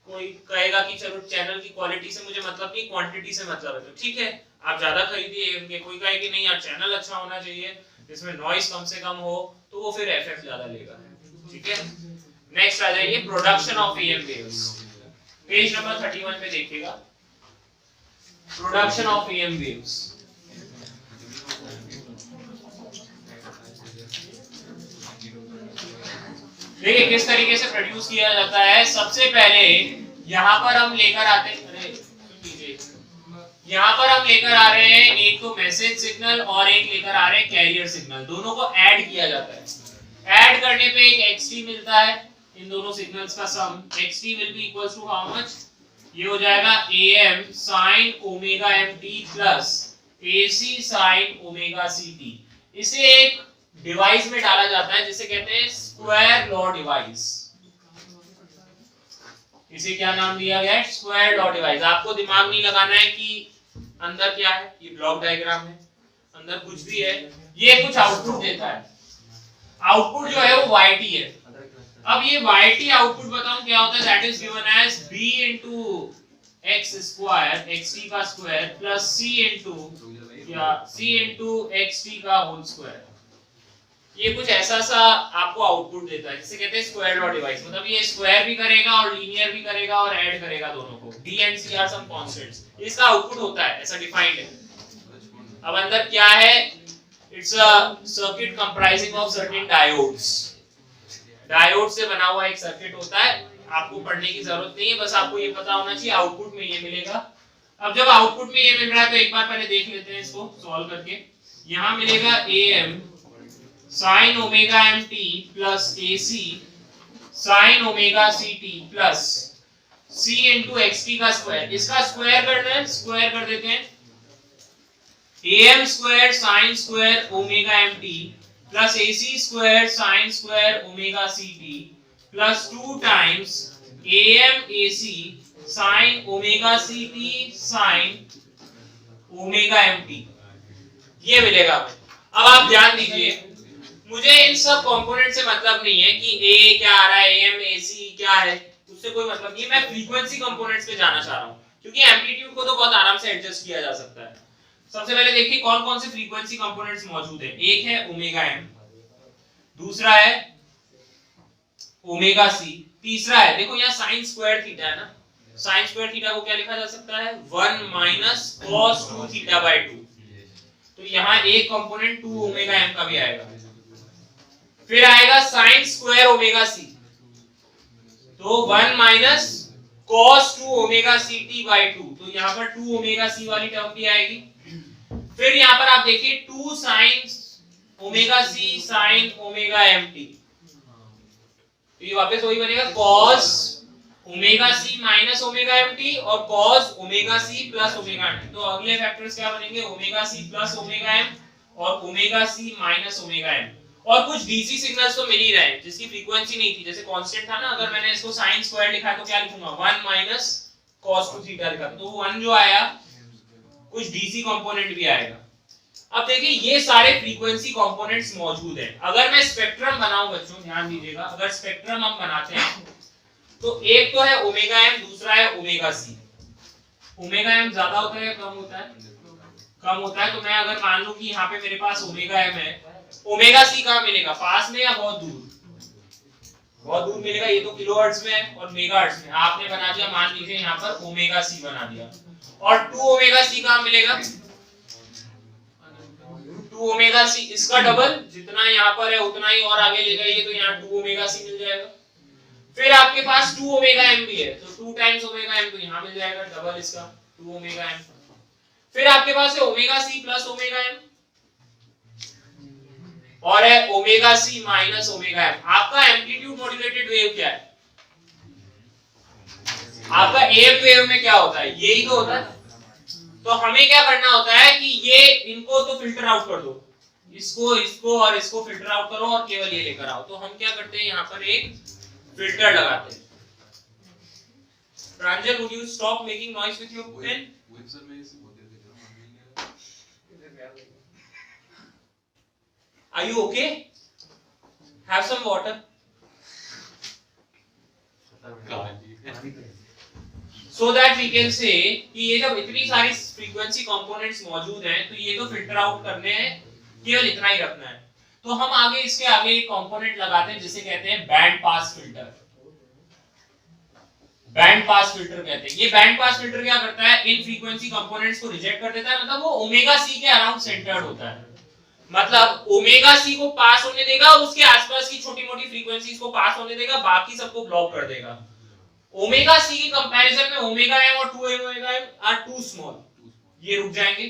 कोई कहेगा कि चलो चैनल की क्वालिटी से मुझे मतलब नहीं, क्वांटिटी से मतलब है, तो ठीक है आप ज्यादा खरीदिए एएम के। कोई कहे कि नहीं यार चैनल अच्छा होना चाहिए जिसमें नॉइज कम से कम हो, तो वो फिर एफएफ ज्यादा लेगा। ठीक है, नेक्स्ट आ जाइए, production of am waves. Page number 31 पे देखिएगा, प्रोडक्शन ऑफ एएम वेव्स। देखिए किस तरीके से प्रोड्यूस किया जाता है। सबसे पहले यहाँ पर हम लेकर आते हैं, यहाँ पर हम लेकर आ रहे हैं एक तो मैसेज सिग्नल और एक लेकर आ रहे हैं कैरियर सिग्नल, दोनों को ऐड किया जाता है। ऐड करने पे एक xt मिलता है, इन दोनों सिग्नल्स का sum xt will be equals to how much, ये हो जाएगा am sin omega mt plus ac sin omega ct। इसे एक डिवाइस में डाला जाता है जिसे कहते हैं स्क्वायर लॉ डिवाइस। इसे क्या नाम दिया गया है? Square law device. आपको दिमाग नहीं लगाना है कि अंदर क्या है, ये ब्लॉक डायग्राम है, अंदर कुछ भी है, ये कुछ आउटपुट देता है। आउटपुट जो है वो yt है। अब ये yt आउटपुट बताऊं क्या होता है? That is given as b into x square xt का square plus c into xt का होल स्क्वायर। ये कुछ ऐसा सा आपको आउटपुट देता है जिसे कहते हैं स्क्वायर लॉ डिवाइस। मतलब ये स्क्वायर भी करेगा और लीनियर भी करेगा और ऐड करेगा दोनों को। d and c are some constants, इसका आउटपुट होता है, ऐसा डिफाइंड है। अब अंदर क्या है? It's a circuit comprising of certain diodes. Diode से बना हुआ एक सर्किट होता है, आपको पढ़ने की जरूरत नहीं है, बस आपको ये पता होना चाहिए आउटपुट में ये मिलेगा। अब जब आउटपुट में ये मिल रहा है तो एक बार पहले देख लेते हैं इसको सॉल्व करके। यहाँ मिलेगा am sin omega mt plus ac sin omega ct plus c into xt का स्क्वायर। इसका स्क्वायर करना है, स्क्वायर कर देते हैं। am square sin square omega mt plus ac square sin square omega ct plus 2 times am ac sin omega ct sin omega mt, ये मिलेगा। अब आप ध्यान दीजिए, मुझे इन सब कंपोनेंट से मतलब नहीं है कि a क्या आ रहा है, am ac क्या है, उससे कोई मतलब नहीं। मैं फ्रीक्वेंसी कंपोनेंट्स पे जाना चाह रहा हूं क्योंकि एम्पलीट्यूड को तो बहुत आराम से एडजस्ट किया जा सकता है। सबसे पहले देखिए कौन कौन से फ्रीक्वेंसी कंपोनेंट्स मौजूद है। एक है ओमेगा m, दूसरा है ओमेगा c, तीसरा है, देखो यहाँ sin स्क्वायर थीटा है ना, sin स्क्वायर थीटा को क्या लिखा जा सकता है? 1 माइनस cos 2 थीटा बाय 2। तो यहाँ एक कंपोनेंट 2 ओमेगा m का भी आएगा। फिर आएगा sin स्क्वायर ओमेगा c, तो 1 minus cos 2 omega ct by 2। तो यहाँ पर 2 ओमेगा c वाली टर्म भी आएगी। फिर यहाँ पर आप देखिए 2 sin omega c sin omega mt, तो ये वापस वही बनेगा cos omega c minus omega mt और cos omega c plus omega mt। तो अगले फैक्टर्स क्या बनेंगे? Omega c plus omega m और omega c minus omega m। और कुछ डीसी सिग्नल्स तो मिल ही रहे हैं जिसकी फ्रीक्वेंसी नहीं थी, जैसे कांस्टेंट था ना, अगर मैंने इसको sin स्क्वायर लिखा है तो क्या लिखूंगा? 1 माइनस cos 2 थीटा लिखा, तो 1 जो आया, कुछ डीसी कंपोनेंट भी आएगा। अब देखिए ये सारे फ्रीक्वेंसी कंपोनेंट्स मौजूद हैं। अगर मैं स्पेक्ट्रम बनाऊं बच्चों, ध्यान दीजिएगा, अगर स्पेक्ट्रम हम बनाते हैं तो एक तो है ओमेगा m, दूसरा है ओमेगा c। ओमेगा m ज्यादा होता है या कम होता है? कम होता है। तो मैं अगर मान लूं कि यहाँ पे मेरे पास ओमेगा m है, ओमेगा c कहाँ मिलेगा? पास में या बहुत दूर? बहुत दूर मिलेगा। ये तो किलोहर्ट्ज में है और मेगाहर्ट्ज में। आपने बना दिया, मान लीजिए यहाँ पर ओमेगा c बना दिया। और 2 ओमेगा c कहाँ मिलेगा? 2 ओमेगा c, इसका डबल, जितना यहाँ पर है उतना ही और आगे ले जाइए तो यहाँ 2 ओमेगा c मिल जाएगा। फिर आपके पास 2 ओमेगा m भी है, तो 2 टाइम्स ओमेगा m तो यहाँ मिल जाएगा, डबल इसका 2 ओमेगा m। फिर आपके पास है omega c plus omega m और है omega c minus omega m। आपका एम्पलीट्यूड मॉड्यूलेटेड वेव क्या है? आपका एम वेव में क्या होता है? यही तो होता है। तो हमें क्या करना होता है कि ये इनको तो फिल्टर आउट कर दो, इसको, इसको और इसको फिल्टर आउट करो और केवल ये लेकर आओ। तो हम क्या करते हैं, यहाँ पर एक फिल्टर लगाते हैं। प्रांजल, would you stop making noise with your pen? Are you okay? Have some water. So that we can say कि ये जब इतनी सारी फ्रीक्वेंसी कंपोनेंट्स मौजूद हैं तो ये तो फिल्टर आउट करने हैं, केवल इतना ही रखना है। तो हम आगे इसके आगे एक कंपोनेंट लगाते हैं जिसे कहते हैं band pass filter. Band pass filter कहते हैं। ये बैंड पास फिल्टर क्या करता है? इन फ्रीक्वेंसी कंपोनेंट्स को रिजेक्ट कर देता है, मतलब वो ओमेगा सी के अराउंड सेंटर्ड होता है। मतलब ओमेगा सी को पास होने देगा और उसके आसपास की छोटी मोटी फ्रीक्वेंसीज को पास होने देगा, बाकी सबको ब्लॉक कर देगा। ओमेगा सी के कंपैरिजन में ओमेगा एम और 2 omega m are too small, ये रुक जाएंगे,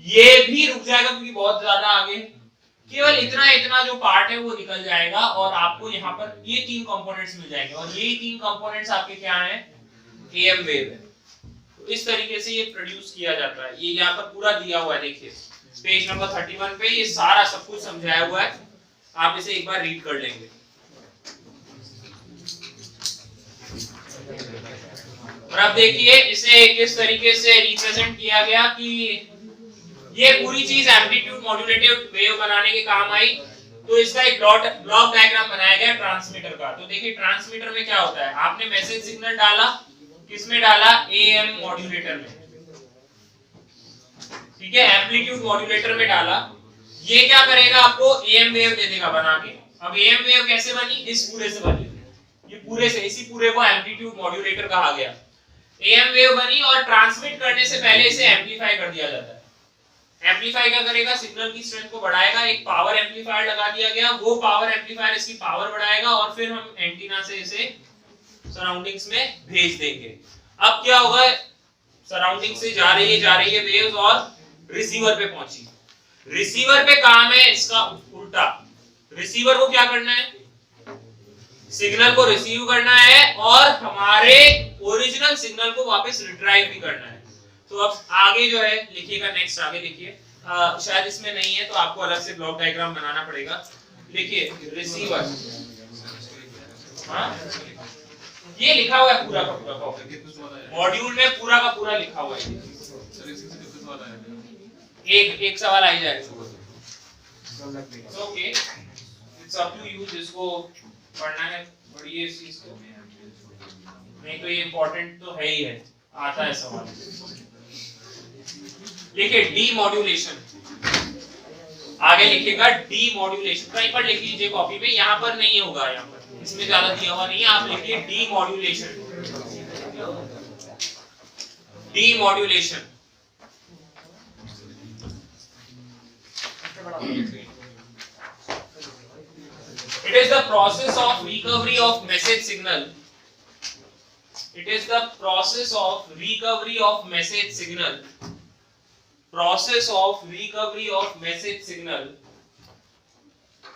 ये भी रुक जाएगा क्योंकि बहुत ज्यादा आगे, केवल इतना इतना जो पार्ट है वो निकल जाएगा और आपको यहाँ पर ये तीन कंपोनेंट्स मिल जाएंगे और ये तीन कंपोनेंट्स आपके क्या हैं, एएम वेव है। तो इस तरीके से ये प्रोड्यूस किया जाता है। ये यहाँ पर पूरा दिया हुआ है, देखिए पेज नंबर 31 पे ये सारा सब कुछ समझाया हुआ है, आप इसे एक बार रीड कर लेंगे। और अब देखिए इसे किस तरीके से रिप्रेजेंट किया गया कि ये पूरी चीज एम्पलीट्यूड मॉड्यूलेटेड वेव बनाने के काम आई। तो इसका एक ब्लॉक डायग्राम बनाया गया ट्रांसमीटर का। तो देखिए ट्रांसमीटर में क्या होता है, आपने मैसेज सिग्नल डाला, किसमें डाला, एएम मॉड्यूलेटर में, ठीक है, एम्पलीट्यूड मॉड्यूलेटर में डाला। ये क्या करेगा, आपको एएम वेव दे देगा बना के। अब एएम वेव कैसे बनी, इस पूरे से बनी, ये पूरे से, इसी पूरे को एम्पलीट्यूड मॉड्यूलेटर कहा गया। एएम वेव बनी और ट्रांसमिट करने से पहले इसे एम्पलीफाई कर दिया जाता है। एम्पलीफाई क्या करेगा, सिग्नल की स्ट्रेंथ को बढ़ाएगा, एक पावर एम्पलीफायर लगा दिया गया, वो पावर एम्पलीफायर इसकी पावर बढ़ाएगा और फिर हम एंटीना से इसे सराउंडिंग्स में भेज देंगे। अब क्या होगा, सराउंडिंग से जा रही है वेव्स और रिसीवर पे पहुंची। रिसीवर पे काम है इसका उल्टा, रिसीवर को क्या करना है, सिग्नल को रिसीव करना है और हमारे ओरिजिनल सिग्नल को वापस रिट्राइव भी करना है। तो अब आगे जो है लिखिएगा, नेक्स्ट आगे लिखिए, शायद इसमें नहीं है तो आपको अलग से ब्लॉक डायग्राम बनाना पड़ेगा। लिखिए रिसीवर, ये लिखा हुआ है पूरा का पूरा मॉड्यूल में, पूरा का पूरा लिखा हुआ है। एक सवाल आ जाएगा, okay, it's up to you, जिसको पढ़ना है पढ़िए इस चीज को, नहीं तो ये इंपॉर्टेंट तो है ही है, आता है सवाल। लिखिए डीमॉड्यूलेशन, आगे लिखिएगा डीमॉड्यूलेशन, कहीं पर लिख लीजिए कॉपी में, यहाँ पर नहीं होगा, यहाँ पर इसमें ज्यादा दिया हुआ नहीं है, आप लिखिए demodulation. Demodulation it is the process of recovery of message signal. It is the process of recovery of message signal. Process of recovery of message signal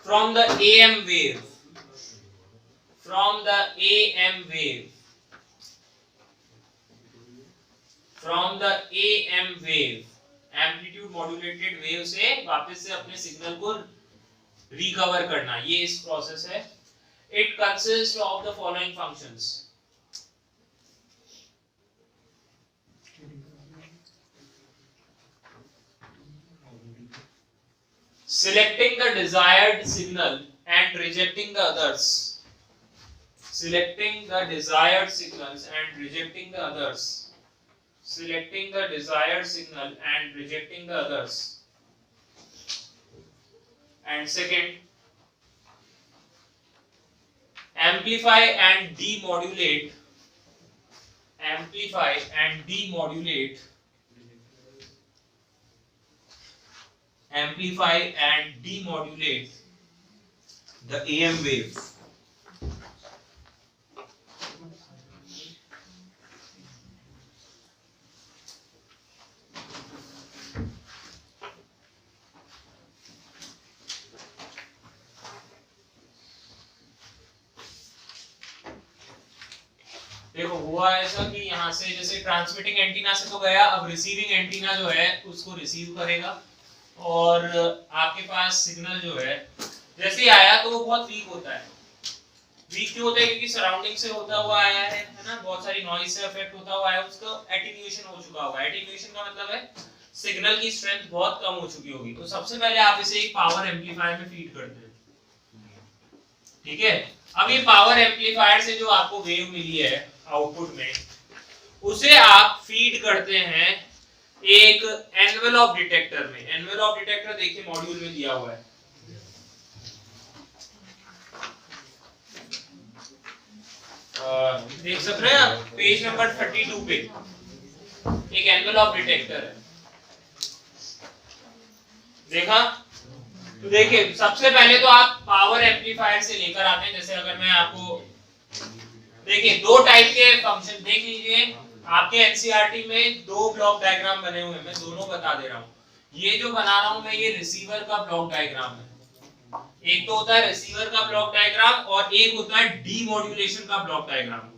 from the AM wave. From the AM wave. From the AM wave. Amplitude modulated wave से वापस से अपने signal को recover करना, ये इस process है। It consist of the following functions, selecting the desired signal and rejecting the others, selecting the desired signals and rejecting the others, selecting the desired signal and rejecting the others. And second, amplify and demodulate, amplify and demodulate, amplify and demodulate the AM wave. देखो हुआ ऐसा कि यहाँ से जैसे transmitting antenna से तो गया, अब रिसीविंग एंटीना जो है उसको रिसीव करेगा और आपके पास सिग्नल जो है जैसे ही आया तो वो बहुत वीक होता है। वीक क्यों होता है, क्योंकि सराउंडिंग से होता हुआ आया है ना, बहुत सारी नॉइज से अफेक्ट होता हुआ है, उसका एटीन्यूएशन हो चुका होगा। एटीन्यूएशन का मतलब है सिग्नल की स्ट्रेंथ बहुत कम हो चुकी होगी। तो सबसे पहले आप इसे एक पावर एम्पलीफायर में फीड करते हैं, ठीक है। अब ये पावर एम्पलीफायर से जो आपको वेव मिली है आउटपुट में, उसे आप फीड करते हैं एक एनवेलप डिटेक्टर में। एनवेलप डिटेक्टर देखिए मॉड्यूल में दिया हुआ है, देख सकते हैं आप पेज नंबर 32 पे एक एनवेलप डिटेक्टर है, देखा। तो देखिए सबसे पहले तो आप पावर एम्पलीफायर से लेकर आते हैं। जैसे अगर मैं आपको देखिए दो टाइप के फंक्शन देख लीजिए, आपके एनसीईआरटी में दो ब्लॉक डायग्राम बने हुए हैं, मैं दोनों बता दे रहा हूँ। ये जो बना रहा हूं मैं, ये रिसीवर का ब्लॉक डायग्राम है। एक तो होता है रिसीवर का ब्लॉक डायग्राम और एक होता है डीमॉड्यूलेशन का ब्लॉक डायग्राम।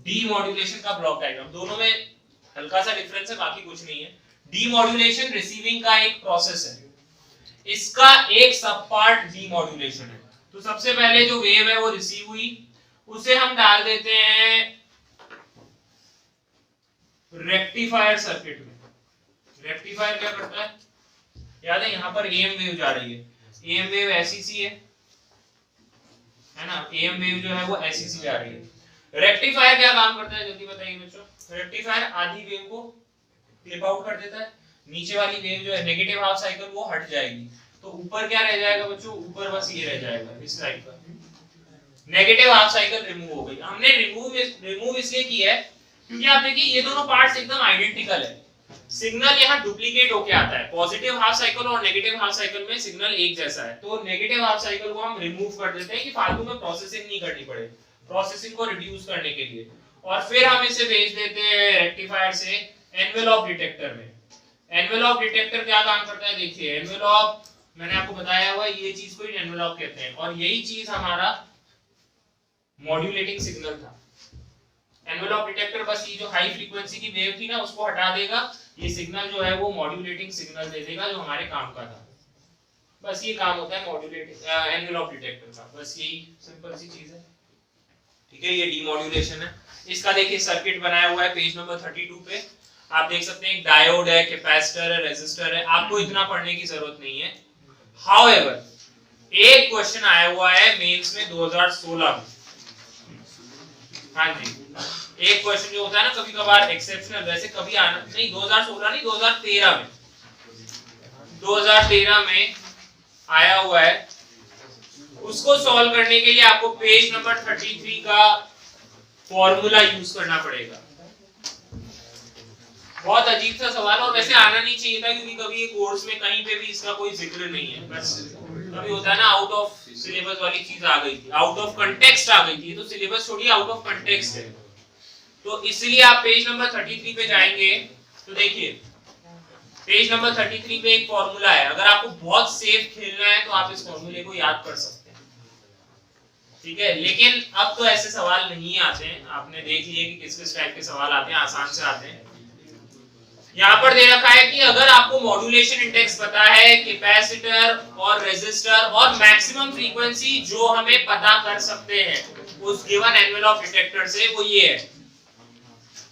डीमॉड्यूलेशन का ब्लॉक डायग्राम, दोनों में हल्का सा डिफरेंस है, बाकी कुछ नहीं है। डीमॉड्यूलेशन रिसीविंग का एक प्रोसेस है, इसका एक सब पार्ट डीमॉड्यूलेशन है। तो सबसे पहले जो वेव है वो रिसीव हुई, उसे हम डाल देते हैं रेक्टिफायर सर्किट में। रेक्टिफायर क्या करता है, याद है यहाँ पर एम वेव जा रही है, एम वेव ऐसी सी है ना, एम वेव जो है वो ऐसी सी जा रही है। रेक्टिफायर क्या काम करता है जल्दी बताइए बच्चों। रेक्टिफायर आधी वेव को क्लिप आउट कर देता है, नीचे वाली वेव जो है नेगेटिव हाफ साइकिल वो हट जाएगी, तो ऊपर क्या रह जाएगा बच्चों, ऊपर बस ये रह जाएगा इस टाइप का, नेगेटिव हाफ साइकिल रिमूव हो गई। हमने रिमूव इसलिए किया है क्योंकि आप देखिए ये दोनों पार्ट्स एकदम आइडेंटिकल है, सिग्नल यहाँ डुप्लीकेट होके आता है। पॉजिटिव हाफ साइकिल और नेगेटिव हाफ साइकिल में सिग्नल एक जैसा है, तो नेगेटिव हाफ साइकिल को हम रिमूव कर देते हैं कि फालतू में प्रोसेसिंग नहीं करनी पड़े, प्रोसेसिंग को रिड्यूस करने के लिए। और फिर हम इसे भेज देते हैं रेक्टिफायर से एनवेलॉप डिटेक्टर में। एनवेलॉप डिटेक्टर क्या काम करता है, देखिए एनवेलॉप मैंने आपको बताया हुआ ये चीज को एनवेलॉप कहते हैं, और यही चीज हमारा मॉड्यूलेटिंग सिग्नल था। एनवेलॉप डिटेक्टर बस ये जो हाई फ्रीक्वेंसी की वेव थी ना उसको हटा देगा, ये सिग्नल जो है वो मॉड्यूलेटिंग सिग्नल दे देगा जो हमारे काम का था। बस ये काम होता है मॉड्यूलेटिंग एनवेलॉप डिटेक्टर का, बस यही सिंपल सी चीज है। ठीक है, ये डीमॉड्यूलेशन है। इसका देखिए सर्किट बनाया हुआ है पेज नंबर 32 पे, आप देख सकते हैं डायोड है, कैपेसिटर है, रेजिस्टर है, आपको इतना पढ़ने की जरूरत नहीं है। हाउएवर एक क्वेश्चन आया हुआ है मेंस में 2016 में, हाँ जी, एक क्वेश्चन जो होता है ना कभी कभार एक्सेप्शनल, वैसे कभी आना नहीं, 2016 नहीं 2013 में, 2013 में आया हुआ है। उसको सॉल्व करने के लिए आपको पेज नंबर 33 का फॉर्मूला यूज करना पड़ेगा। बहुत अजीब सा सवाल, और वैसे आना नहीं चाहिए था क्योंकि कभी ये कोर्स में कहीं पे भी इसका कोई जिक्र नहीं है, बस कभी होता है ना आउट ऑफ सिलेबस वाली चीज आ गई थी, आउट ऑफ कंटेक्स्ट आ गई थी, तो सिलेबस छोड़िए आउट ऑफ कंटेक्स्ट है। तो इसलिए आप पेज नंबर 33 पे जाएंगे तो देखिए पेज नंबर 33 पे एक फॉर्मूला है, अगर आपको बहुत सेफ खेलना है तो आप इस फॉर्मूले को याद कर सकते हैं। ठीक है, लेकिन अब तो ऐसे सवाल नहीं आते हैं, आपने देख लिया कि किस किस टाइप के सवाल आते हैं, आसान से आते हैं। यहाँ पर दे रखा है कि अगर आपको मॉड्यूलेशन इंडेक्स पता है, कैपेसिटर और रेजिस्टर और मैक्सिमम फ्रीक्वेंसी जो हमें पता कर सकते हैं उस गिवन एनवेलॉप डिटेक्टर से, वो ये है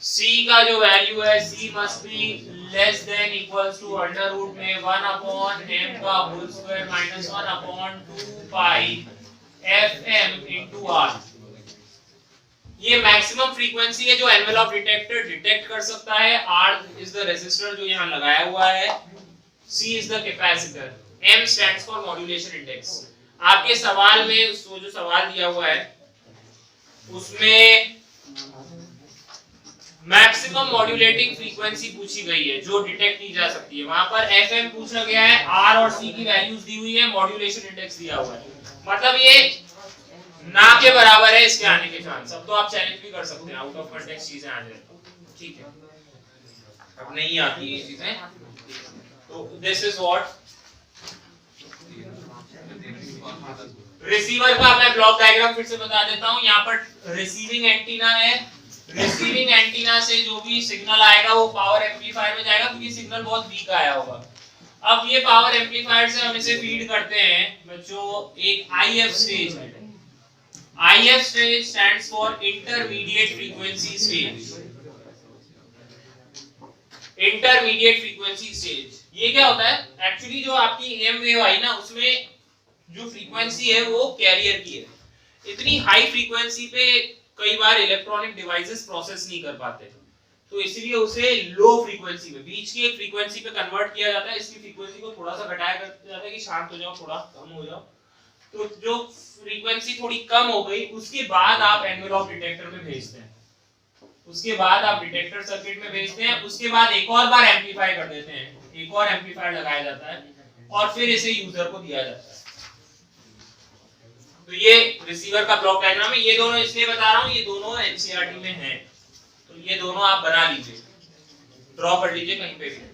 C का जो वैल्यू है C must be less than equals to under root में 1 अपॉन m का whole square minus 1 upon 2 pi fm into r। ये मैक्सिमम फ्रीक्वेंसी है जो एनवेलॉप डिटेक्टर डिटेक्ट कर सकता है। R इज द रेजिस्टर जो यहाँ लगाया हुआ है, C is the capacitor, M stands for modulation index. आपके सवाल में वो जो सवाल दिया हुआ है उसमें मैक्सिमम मॉड्यूलेटिंग फ्रीक्वेंसी पूछी गई है जो डिटेक्ट की जा सकती है, वहां पर FM पूछा गया है, R और C की वैल्यूज दी हुई है, मॉड्यूलेशन इंडेक्स दिया हुआ है, मतलब ये ना के बराबर है इसके आने के चांस। अब तो आप चैलेंज भी कर सकते हैं, आउट ऑफ कॉन्टेक्स्ट चीजें आ जाए तो ठीक है, अब नहीं आती ये चीजें, तो दिस इज व्हाट रिसीवर का मैं ब्लॉक डायग्राम फिर से बता देता हूं। यहाँ पर रिसीविंग एंटीना है, रिसीविंग एंटीना से जो भी सिग्नल आएगा वो पावर एम्पलीफायर में जाएगा क्योंकि सिग्नल बहुत वीक आया होगा। अब ये पावर एम्पलीफायर से हम इसे फीड करते हैं बच्चों एक IF स्टेज में। IF stage stands for intermediate frequency stage। intermediate frequency stage ये क्या होता है, एक्चुअली जो आपकी M वेव आई ना उसमें जो फ्रीक्वेंसी है वो कैरियर की है। इतनी हाई फ्रीक्वेंसी पे कई बार इलेक्ट्रॉनिक डिवाइसेस प्रोसेस नहीं कर पाते, तो इसलिए उसे लो फ्रीक्वेंसी पे, बीच की एक फ्रीक्वेंसी पे कन्वर्ट किया जाता है। इसकी फ्रीक्वेंसी को थोड़ा सा घटाया जाता है कि शांत हो जाओ, थोड़ा कम हो जाओ, तो जो फ्रीक्वेंसी थोड़ी कम हो गई उसके बाद आप एनवेलॉप डिटेक्टर में भेजते हैं, उसके बाद आप डिटेक्टर सर्किट में भेजते हैं, उसके बाद एक और बार एम्पलीफाई कर देते हैं, एक और एम्पलीफायर लगाया जाता है, और फिर इसे यूजर को दिया जाता है। तो ये रिसीवर का ब्लॉक डायग्राम है। ये दोनों इसलिए बता रहा हूँ, ये दोनों एनसीईआरटी में हैं, तो ये दोनों आप बना लीजिए, ड्रॉ कर लीजिए कहीं पे भी।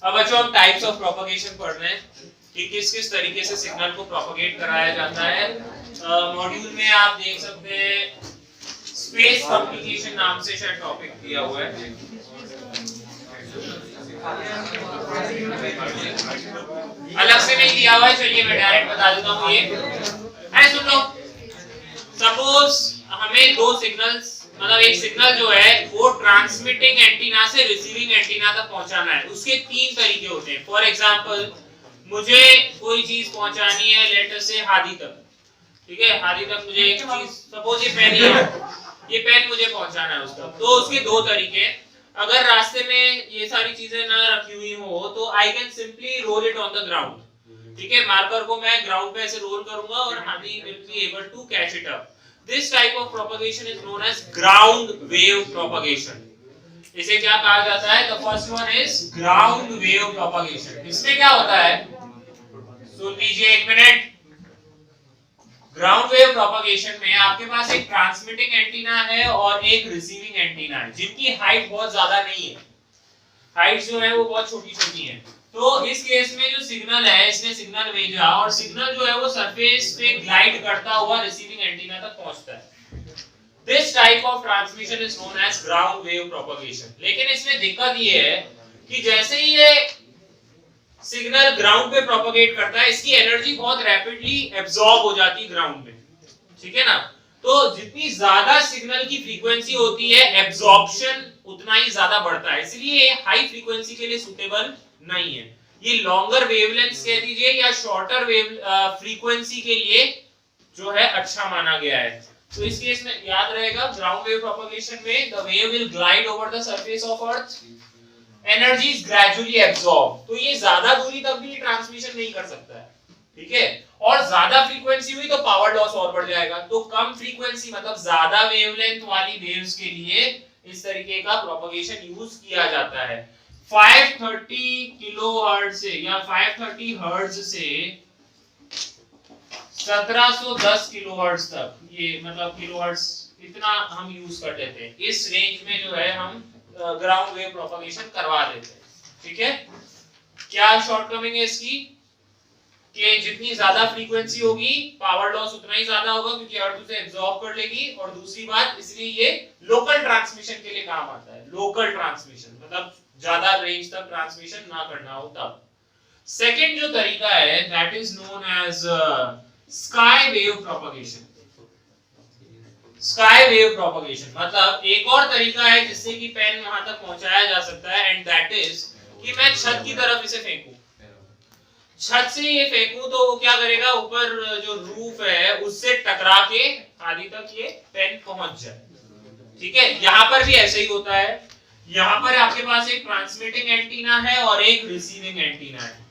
अब बच्चों हम टाइप्स ऑफ प्रोपगेशन पढ़ रहे हैं कि किस किस तरीके से सिग्नल को प्रोपगेट कराया जाता है। मॉड्यूल में आप देख सकते हैं स्पेस कम्युनिकेशन नाम से शायद टॉपिक दिया हुआ है। अलग से नहीं दिया हुआ है, चलिए मैं डायरेक्ट बता देता हूँ। ये अरे सुन लो, सपोज हमें दो सिग्नल्स, मतलब एक सिग्नल जो है वो ट्रांसमिटिंग एंटीना से रिसीविंग एंटीना तक पहुंचाना है। उसके तीन तरीके होते हैं। फॉर एग्जांपल मुझे कोई चीज पहुंचानी है, लेटर से हादी तक, ठीक है, हादी तक मुझे एक चीज, सपोज ये पेन ही है, ये पेन मुझे पहुंचाना है उस तक। तो उसके दो तरीके, अगर रास्ते में ये सारी चीजें ना रखी हुई हो तो I can simply roll it on the ground, ठीक है, मार्कर को मैं ग्राउंड पे ऐसे रोल करूंगा और Hadi will be able to catch it up. This type of propagation is known as ground wave propagation. इसे क्या कहा जाता है? The first one is ground wave propagation. इसमें क्या होता है? सुन लीजिए एक मिनट। ग्राउंड वेव प्रोपगेशन में आपके पास एक ट्रांसमिटिंग एंटीना है और एक रिसीविंग एंटीना है, जिनकी हाइट बहुत ज्यादा नहीं है। हाइट जो है वो बहुत छोटी छोटी है। तो इस केस में जो सिग्नल है, इसने सिग्नल भेजा और सिग्नल जो है वो सरफेस पे ग्लाइड करता हुआ रिसीविंग एंटीना तक पहुंचता है। This type of transmission is known as ground wave propagation. लेकिन इसमें दिक्कत ये है कि जैसे ही ये सिग्नल ग्राउंड पे प्रोपगेट करता है, इसकी एनर्जी बहुत रैपिडली एब्जॉर्ब हो जाती है ग्राउंड में, ठीक है ना। तो जितनी ज्यादा सिग्नल की फ्रीक्वेंसी होती है, एब्जॉर्प्शन उतना ही ज्यादा बढ़ता है, इसलिए हाई फ्रीक्वेंसी के लिए सुटेबल नहीं है। ये लॉन्गर वेवलेंथ्स कह दीजिए या शॉर्टर वेव फ्रीक्वेंसी के लिए जो है अच्छा माना गया है। तो इस केस में याद रहेगा, ग्राउंड वेव प्रोपगेशन में the wave will glide over the surface of earth, energy is gradually absorb. तो ये ज्यादा दूरी तक भी ट्रांसमिशन नहीं कर सकता है, ठीक है। और ज्यादा फ्रीक्वेंसी हुई तो पावर लॉस और बढ़ जाएगा। तो कम फ्रीक्वेंसी मतलब ज्यादा वेवलेंथ वाली वेव्स के लिए इस तरीके का प्रोपगेशन यूज किया जाता है। 530 किलोहर्ट्ज से या 530 हर्ट्ज से 1710 किलोहर्ट्ज तक, ये मतलब किलोहर्ट्ज इतना हम यूज कर लेते हैं। इस रेंज में जो है हम ग्राउंड वेव प्रोपगेशन करवा देते हैं, ठीक है। क्या शॉर्टकमिंग है इसकी कि जितनी ज्यादा फ्रीक्वेंसी होगी पावर लॉस उतना ही ज्यादा होगा, क्योंकि अर्थ उसे एब्जॉर्ब कर लेगी। और दूसरी बात, इसलिए ये लोकल ट्रांसमिशन के लिए काम आता है। लोकल ट्रांसमिशन मतलब ज्यादा रेंज तक ट्रांसमिशन ना करना हो तब। सेकंड जो तरीका है that is known as sky wave propagation. Sky wave propagation मतलब एक और तरीका है जिससे कि पेन वहां तक पहुंचाया जा सकता है, एंड दैट इज कि मैं छत की तरफ इसे फेंकूं। छत से ये फेंकूं तो वो क्या करेगा, ऊपर जो रूफ है उससे टकरा के आदि तक ये पेन पहुंच जाए, ठीक है। यहां पर भी ऐसे ही होता है। यहाँ पर आपके पास एक ट्रांसमिटिंग एंटीना है और एक रिसीविंग एंटीना है।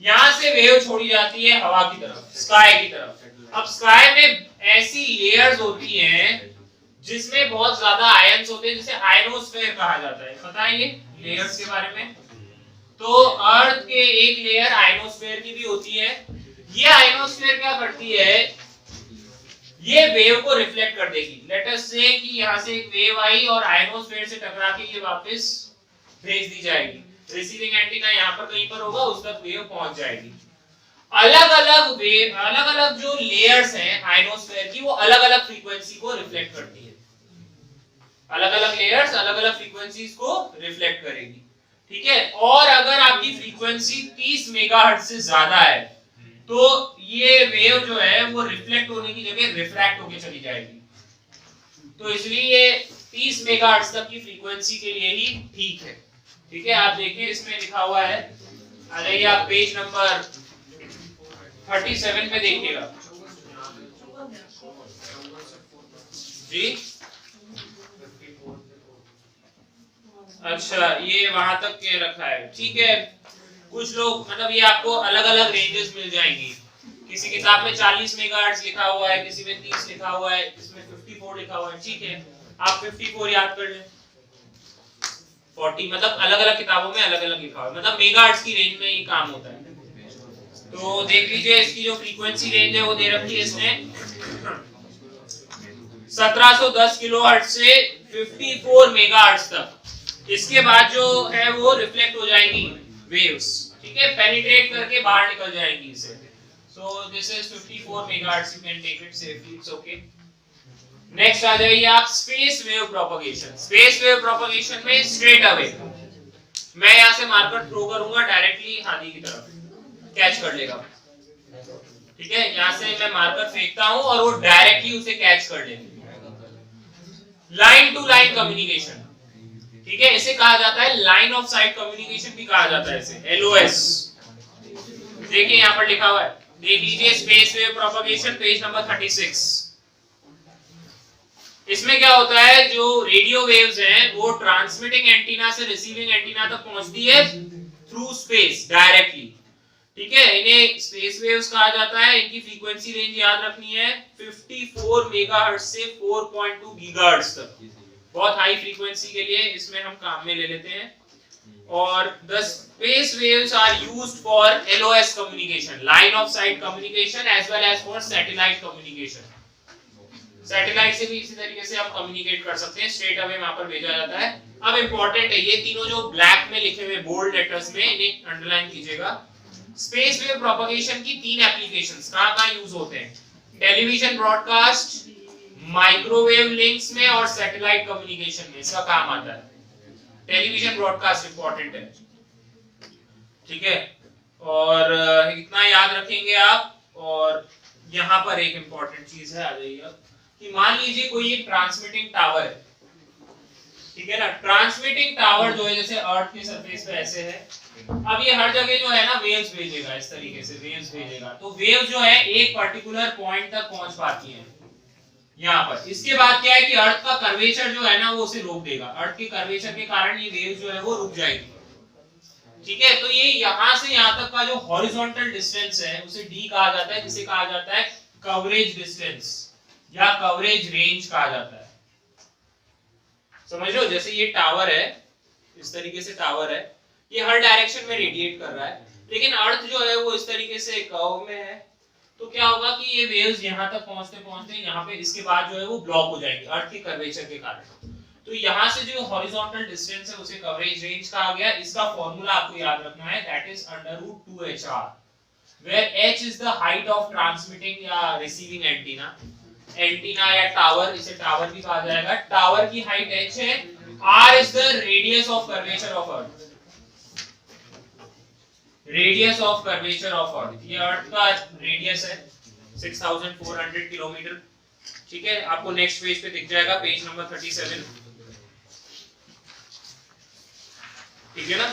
यहाँ से वेव छोड़ी जाती है हवा की तरफ, स्काई की तरफ। अब स्काई में ऐसी लेयर्स होती हैं जिसमें बहुत ज्यादा आयंस होते हैं, जिसे आयनोस्फेयर कहा जाता है। पता है ये लेयर्स के बारे में? तो अर्थ के एक लेयर आयनोस्फेयर की भी होती है। ये आयनोस्फेयर क्या करती है, ये वेव को रिफ्लेक्ट कर देगी। लेट अस से कि यहाँ से एक वेव आई और आयनोस्फेयर से टकरा के ये वापस भेज दी जाएगी। रिसीविंग एंटीना यहाँ पर कहीं पर होगा, उस तक वेव पहुंच जाएगी। अलग अलग वेव, अलग अलग जो लेयर्स हैं आयनोस्फेयर की, वो अलग अलग फ्रीक्वेंसी को रिफ्लेक्ट करती है। अलग अलग लेयर्स अलग अलग फ्रीक्वेंसीज को रिफ्लेक्ट करेगी, ठीक है। और अगर आपकी फ्रीक्वेंसी 30 मेगाहर्ट्ज से ज्यादा है तो ये वेव जो है वो रिफ्लेक्ट होने की जगह रिफ्रैक्ट होके चली जाएगी। तो इसलिए ये 30 मेगाहर्ट्ज तक की फ्रीक्वेंसी के लिए ही ठीक है, ठीक है। आप देखिए इसमें लिखा हुआ है, अरे ये आप पेज नंबर 37 पे देखिएगा। जी अच्छा, ये वहां तक के रखा है, ठीक है। कुछ लोग मतलब ये आपको अलग अलग रेंजेस मिल जाएंगी। किसी किताब में 40 मेगाहर्ट्ज लिखा हुआ है, किसी में 30 लिखा हुआ है, इसमें 54 लिखा हुआ है, ठीक है। आप 54 याद कर लें। 40 मतलब अलग अलग किताबों में अलग अलग लिखा हुआ है, मतलब मेगाहर्ट्ज की रेंज में ये काम होता है। तो देख लीजिए इसकी जो फ्रीक्वेंसी रेंज है वो दे रखी है इसने 1710 किलोहर्ट्ज से 54 मेगाहर्ट्ज तक। इसके बाद जो है वो रिफ्लेक्ट हो जाएंगी वेव्स, ठीक है, पेनिट्रेट करके बाहर निकल जाएंगी इसे। So this is 54 megahertz. You can take it safely. It's okay. Next आ जाइए आप space wave propagation. Space wave propagation में स्ट्रेट अवे मैं यहाँ से मार्कर थ्रो करूंगा डायरेक्टली हादी की तरफ, कैच कर लेगा, ठीक है। यहाँ से मैं मार्कर फेंकता हूँ और वो डायरेक्टली उसे कैच कर लेंगे। लाइन टू लाइन कम्युनिकेशन, ठीक है, इसे कहा जाता है लाइन ऑफ साइट कम्युनिकेशन भी कहा जाता है इसे, LOS। देखिए यहाँ पर लिखा हुआ है, देख लीजिए space wave propagation page number 36। इसमें क्या होता है, जो रेडियो वेव्स हैं वो ट्रांसमिटिंग एंटीना से रिसीविंग एंटीना तक पहुंचती है थ्रू स्पेस डायरेक्टली, ठीक है। इन्हें स्पेस वेव्स कहा जाता है। इनकी फ्रीक्वेंसी रेंज याद रखनी है 54 मेगाहर्ट्ज से 4.2 गीगाहर्ट्ज तक, बहुत हाई फ्रीक्वेंसी के लिए इसमें हम काम में ले लेते हैं। और the space waves are used for LOS communication, line of sight communication, as well as for satellite communication. Satellite से भी इसी तरीके से हम कम्युनिकेट कर सकते हैं, स्ट्रेट अवे वहां पर भेजा जाता है। अब इंपॉर्टेंट है ये तीनों जो ब्लैक में लिखे हुए बोल्ड लेटर्स में, इन्हें अंडरलाइन कीजिएगा। स्पेस वेव प्रोपगेशन की तीन एप्लीकेशंस कहां-कहां यूज होते हैं, टेलीविजन ब्रॉडकास्ट, माइक्रोवेव लिंक्स में और सैटेलाइट कम्युनिकेशन में इसका काम आता है। टेलीविजन ब्रॉडकास्ट इंपॉर्टेंट है, ठीक है, और इतना याद रखेंगे आप। और यहाँ पर एक इंपॉर्टेंट चीज है, आ जाइए, कि मान लीजिए कोई एक ट्रांसमिटिंग टावर है, ठीक है ना। ट्रांसमिटिंग टावर जो है जैसे अर्थ की सरफेस पे ऐसे है, अब ये हर जगह जो है ना वेव्स भेजेगा, इस तरीके से वेव्स भेजेगा। तो वेव जो है एक पर्टिकुलर पॉइंट तक पहुंच पाती है यहाँ पर। इसके बाद क्या है कि अर्थ का कर्वेचर जो है ना वो उसे रोक देगा, अर्थ के कर्वेचर के कारण ये वेव जो है वो रुक जाएगी, ठीक है। तो ये यहाँ से यहाँ तक का जो हॉरिजॉन्टल डिस्टेंस है उसे d कहा जाता है, जिसे कहा जाता है कवरेज डिस्टेंस या कवरेज रेंज कहा जाता है। समझ लो, जैसे ये टावर है, इस तरीके से टावर है, ये हर डायरेक्शन में रेडिएट कर रहा है, लेकिन अर्थ जो है वो इस तरीके से कर्व में है। तो क्या होगा कि ये वेव्स यहाँ तक पहुंचते पहुंचते यहाँ पे इसके बाद जो है वो ब्लॉक हो जाएगी अर्थ के कर्वेचर के कारण। तो यहाँ से जो हॉरिजॉन्टल डिस्टेंस है उसे कवरेज रेंज कहा गया। इसका फॉर्मूला आपको याद रखना है, that is √2HR, where h is the height of transmitting या रिसीविंग एंटीना, एंटीना या टावर, इसे टावर भी कहा जाएगा। टावर की हाइट h है, r is the radius of curvature of earth, radius of curvature of earth, ये earth का रेडियस है 6400 किलोमीटर, ठीक है। आपको नेक्स्ट पेज पे दिख जाएगा, पेज नंबर 37, ठीक है ना।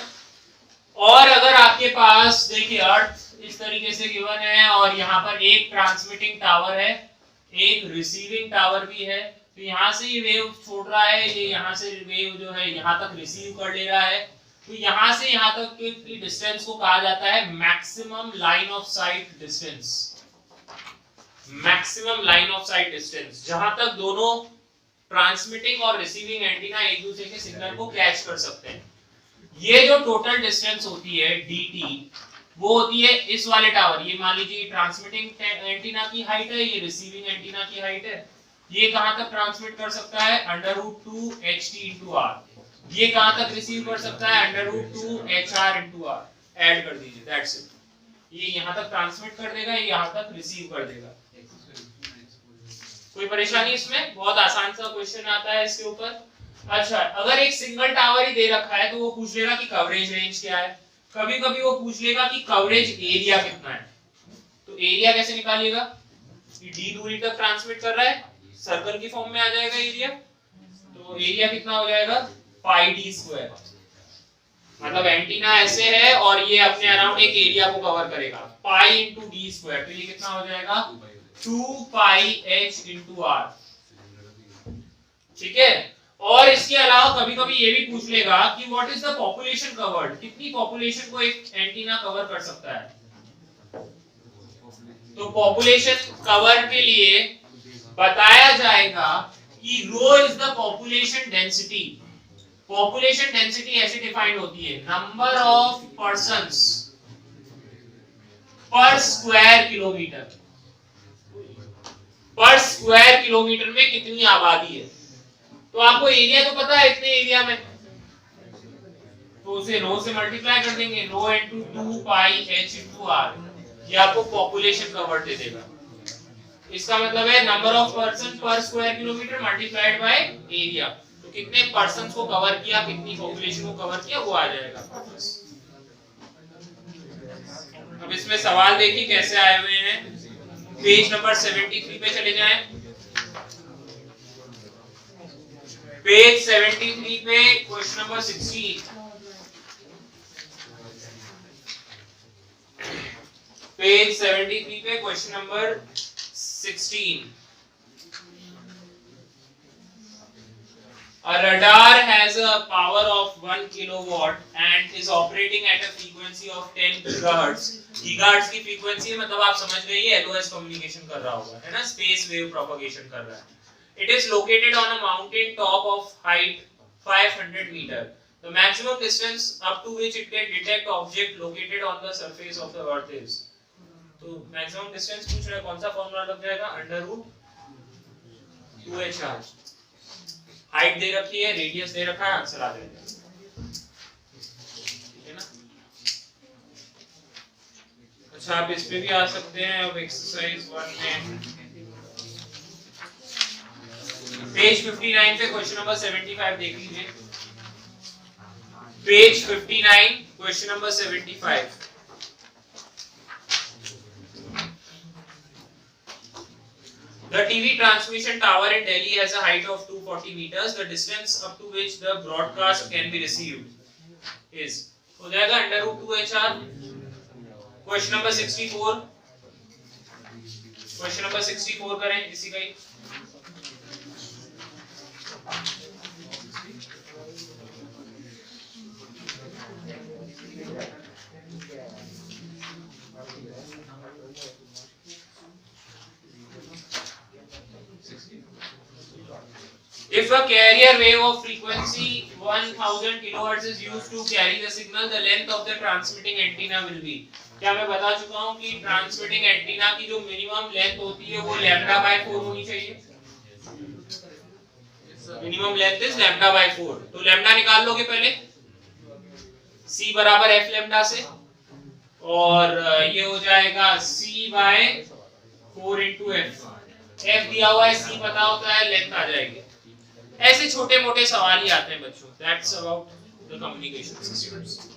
और अगर आपके पास देखिए अर्थ इस तरीके से गिवन है और यहाँ पर एक ट्रांसमिटिंग टावर है, एक रिसीविंग टावर भी है, तो यहाँ से ये वेव छोड़ रहा है, ये यहाँ से वेव जो है यहाँ तक रिसीव कर ले रहा है। तो यहाँ से यहाँ तक की डिस्टेंस को कहा जाता है maximum line of site distance, maximum line of site distance, जहां तक दोनों ट्रांसमिटिंग और रिसीविंग एंटीना एक दूसरे के सिग्नल को कैच कर सकते हैं। ये जो टोटल डिस्टेंस होती है dt, वो होती है इस वाले टावर, ये मान लीजिए ट्रांसमिटिंग एंटीना की हाइट है, ये रिसीविंग एंटीना की हाइट है। ये कहां तक ट्रांसमिट कर सकता है, √2ht/r। ये कहां तक रिसीव कर सकता है, √2HR/r। ऐड कर दीजिए, दैट्स इट। ये यहां तक ट्रांसमिट कर देगा, ये यहां तक रिसीव कर देगा। कोई परेशानी इसमें? बहुत आसान सा क्वेश्चन आता है इसके ऊपर। अच्छा, अगर एक सिंगल टावर ही दे रखा है तो वो पूछ लेगा कि कवरेज रेंज क्या है, कभी कभी वो पूछ लेगा कि कवरेज एरिया कितना है। तो एरिया कैसे निकालिएगा, d दूरी तक ट्रांसमिट कर रहा है, सर्कल की फॉर्म में आ जाएगा एरिया। तो एरिया कितना हो जाएगा, πd², मतलब एंटीना ऐसे है और ये अपने अराउंड एक एरिया को कवर करेगा, π × d², तो ये कितना हो जाएगा 2πh × r। ठीक है। और इसके अलावा कभी कभी ये भी पूछ लेगा कि what is the population covered, कितनी पॉपुलेशन को एक एंटीना कवर कर सकता है। तो पॉपुलेशन कवर के लिए बताया जाएगा कि rho is the population density. Population density ऐसे डिफाइन होती है, number of persons per square kilometre. Per square kilometre में कितनी आबादी है। तो आपको एरिया तो पता है इतने एरिया में, तो उसे रो से मल्टीप्लाई कर देंगे, रो इनटू 2 पाई h इनटू r, ये आपको पॉपुलेशन कवर दे देगा। इसका मतलब है नंबर ऑफ पर्सन पर square kilometre multiplied by area. तो कितने पर्संस को कवर किया, कितनी पॉपुलेशन को कवर किया, वो आ जाएगा। अब इसमें सवाल देखिए कैसे आए हुए हैं। पेज नंबर 73 पे चले जाएं। पेज 73 पे क्वेश्चन नंबर 16। पेज 73 पे question number 16। A radar has a power of 1 kilowatt and is operating at a frequency of 10 gigahertz. Gigahertz की frequency है, मतलब आप समझ गए ये LOS communication कर रहा होगा, है ना, space wave propagation कर रहा है। It is located on a mountain top of height 500 meter. The maximum distance up to which it can detect object located on the surface of the earth is. तो maximum distance पूछ रहा है, कौन सा formula लग जाएगा, √ 2HR। Height दे रखी है, रेडियस दे रखा है, आंसर आ जाएगा, ठीक है ना। अच्छा आप इस पे भी आ सकते हैं। अब एक्सरसाइज 1 में पेज 59 पे क्वेश्चन नंबर 75 देख लीजिए। Page 59 question number 75। The TV transmission tower in Delhi has a height of 240 meters. The distance up to which the broadcast can be received is, हो जाएगा √2HR। Question number 64। Question number 64 करें इसी का ही। If a carrier wave of frequency 1000 kilohertz is used to carry the signal, the length of the transmitting antenna will be। क्या मैं बता चुका हूँ कि ट्रांसमिटिंग एंटीना की जो मिनिमम लेंथ होती है वो λ/4 होनी चाहिए। Minimum length is λ/4। तो लैम्डा निकाल लोगे पहले, c बराबर f लैम्डा से, और ये हो जाएगा c/4 * f। f दिया हुआ है, c पता होता है, लेंथ आ जाएगी। ऐसे छोटे मोटे सवाल ही आते हैं बच्चों। That's about the communication systems.